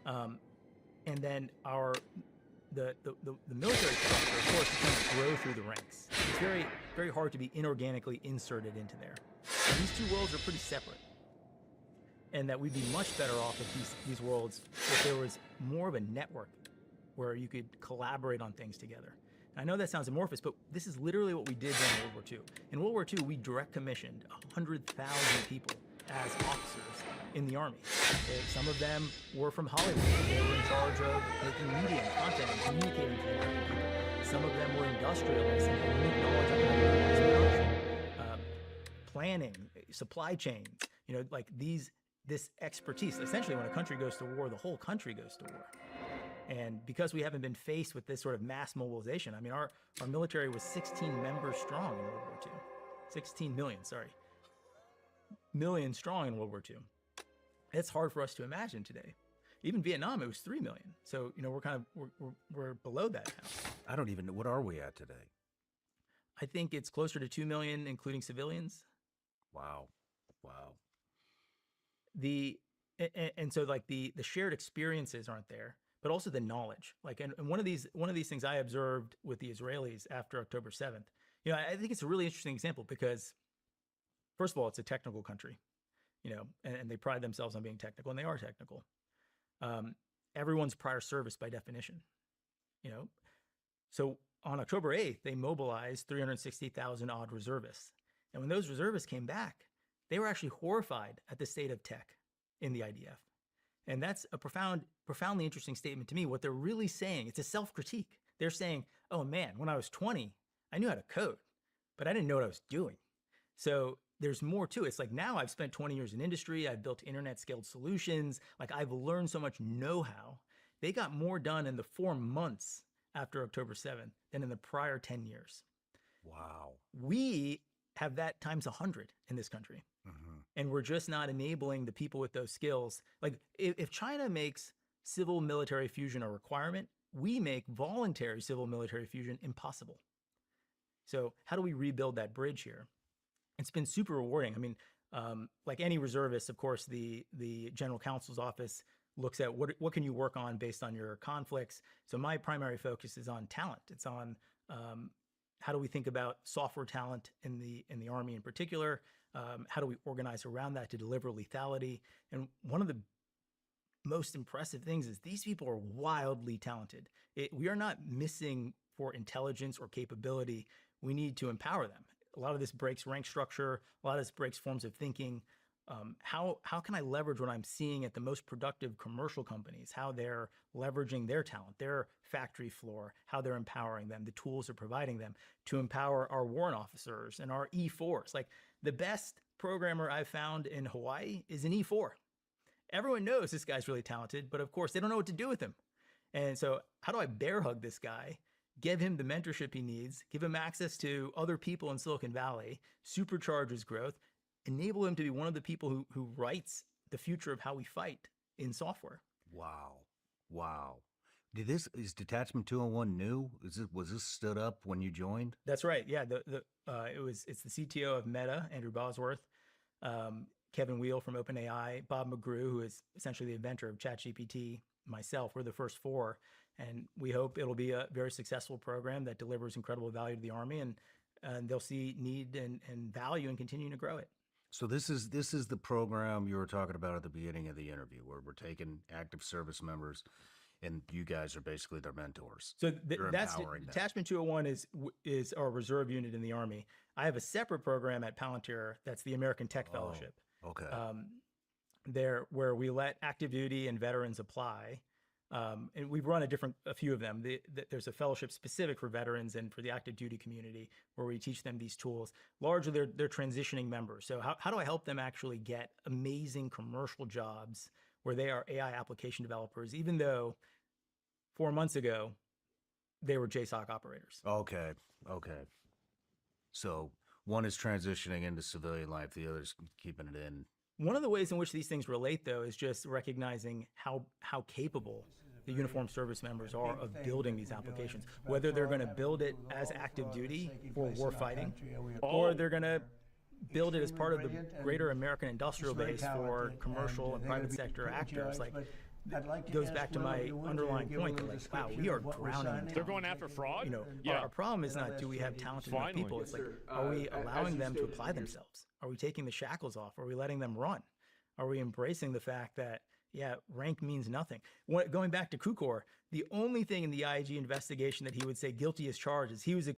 And then the military structure, of course, is going to grow through the ranks. It's very, very hard to be inorganically inserted into there. And these two worlds are pretty separate. And that we'd be much better off if these worlds, if there was more of a network where you could collaborate on things together. And I know that sounds amorphous, but this is literally what we did during World War II. In World War II, we direct commissioned 100,000 people as officers in the Army. Some of them were from Hollywood. They were in charge of making media and content and communicating to the American people. Some of them were industrialists and had unique knowledge of production, planning, supply chains. Like this expertise. Essentially, when a country goes to war, the whole country goes to war. And because we haven't been faced with this sort of mass mobilization, I mean, our military was 16 members strong in World War II. 16 million, sorry. Million strong in World War II. It's hard for us to imagine today. Even Vietnam, it was 3 million. So, we're below that now. I don't even know. What are we at today? I think it's closer to 2 million, including civilians. Wow. And so like the shared experiences aren't there, but also the knowledge. Like, and one of these things I observed with the Israelis after October 7th, you know, I think it's a really interesting example because, first of all, it's a technical country, you know, and they pride themselves on being technical, and they are technical. Everyone's prior service by definition, you know. So on October 8th, they mobilized 360,000 odd reservists. And when those reservists came back, they were actually horrified at the state of tech in the IDF. And that's a profoundly interesting statement to me. What they're really saying, it's a self-critique. They're saying, oh man, when I was 20, I knew how to code, but I didn't know what I was doing. So there's more to it. It's like, now I've spent 20 years in industry. I've built internet scaled solutions. Like, I've learned so much know-how. They got more done in the 4 months after October 7th than in the prior 10 years. Wow. We have that times 100 in this country. Mm-hmm. And we're just not enabling the people with those skills. Like, if China makes civil military fusion a requirement, we make voluntary civil military fusion impossible. So how do we rebuild that bridge here? It's been super rewarding. I mean, like any reservist, of course, the General Counsel's office looks at what can you work on based on your conflicts. So my primary focus is on talent. It's on how do we think about software talent in the Army in particular? How do we organize around that to deliver lethality? And one of the most impressive things is these people are wildly talented. We are not missing for intelligence or capability. We need to empower them. A lot of this breaks rank structure. A lot of this breaks forms of thinking. How can I leverage what I'm seeing at the most productive commercial companies, how they're leveraging their talent, their factory floor, how they're empowering them, the tools they're providing them to empower our warrant officers and our E4s. Like, the best programmer I've found in Hawaii is an E4. Everyone knows this guy's really talented, but of course they don't know what to do with him. And so how do I bear hug this guy, give him the mentorship he needs, give him access to other people in Silicon Valley, supercharge his growth, enable him to be one of the people who writes the future of how we fight in software. Wow. Wow. Is Detachment 201 new? Was this stood up when you joined? That's right. Yeah. It's the CTO of Meta, Andrew Bosworth, Kevin Wheel from OpenAI, Bob McGrew, who is essentially the inventor of ChatGPT, myself. We're the first 4, and we hope it'll be a very successful program that delivers incredible value to the Army, and they'll see need and value in continuing to grow it. So this is the program you were talking about at the beginning of the interview, where we're taking active service members, and you guys are basically their mentors. So that's Detachment 201 is our reserve unit in the Army. I have a separate program at Palantir that's the American Tech Fellowship. Okay. There, where we let active duty and veterans apply. And we've run a few of them. There's a fellowship specific for veterans and for the active duty community where we teach them these tools. Largely, they're transitioning members. So how do I help them actually get amazing commercial jobs where they are AI application developers, even though 4 months ago they were JSOC operators? Okay. So one is transitioning into civilian life, the other's keeping it in. One of the ways in which these things relate, though, is just recognizing how capable the uniformed service members are of building these applications, whether they're going to build it as active duty for war fighting, or they're going to build it as part of the greater American industrial base for commercial and private sector actors. Like, goes back to my underlying point that, like, wow, we are drowning in talent. They're going after fraud? You know, Yeah. our problem is not do we have talented enough people. It's like, are we allowing them to apply themselves? Are we taking the shackles off? Are we letting them run? Are we embracing the fact that, yeah, rank means nothing? Going back to Kukor, the only thing in the IG investigation that he would say guilty as charged is he was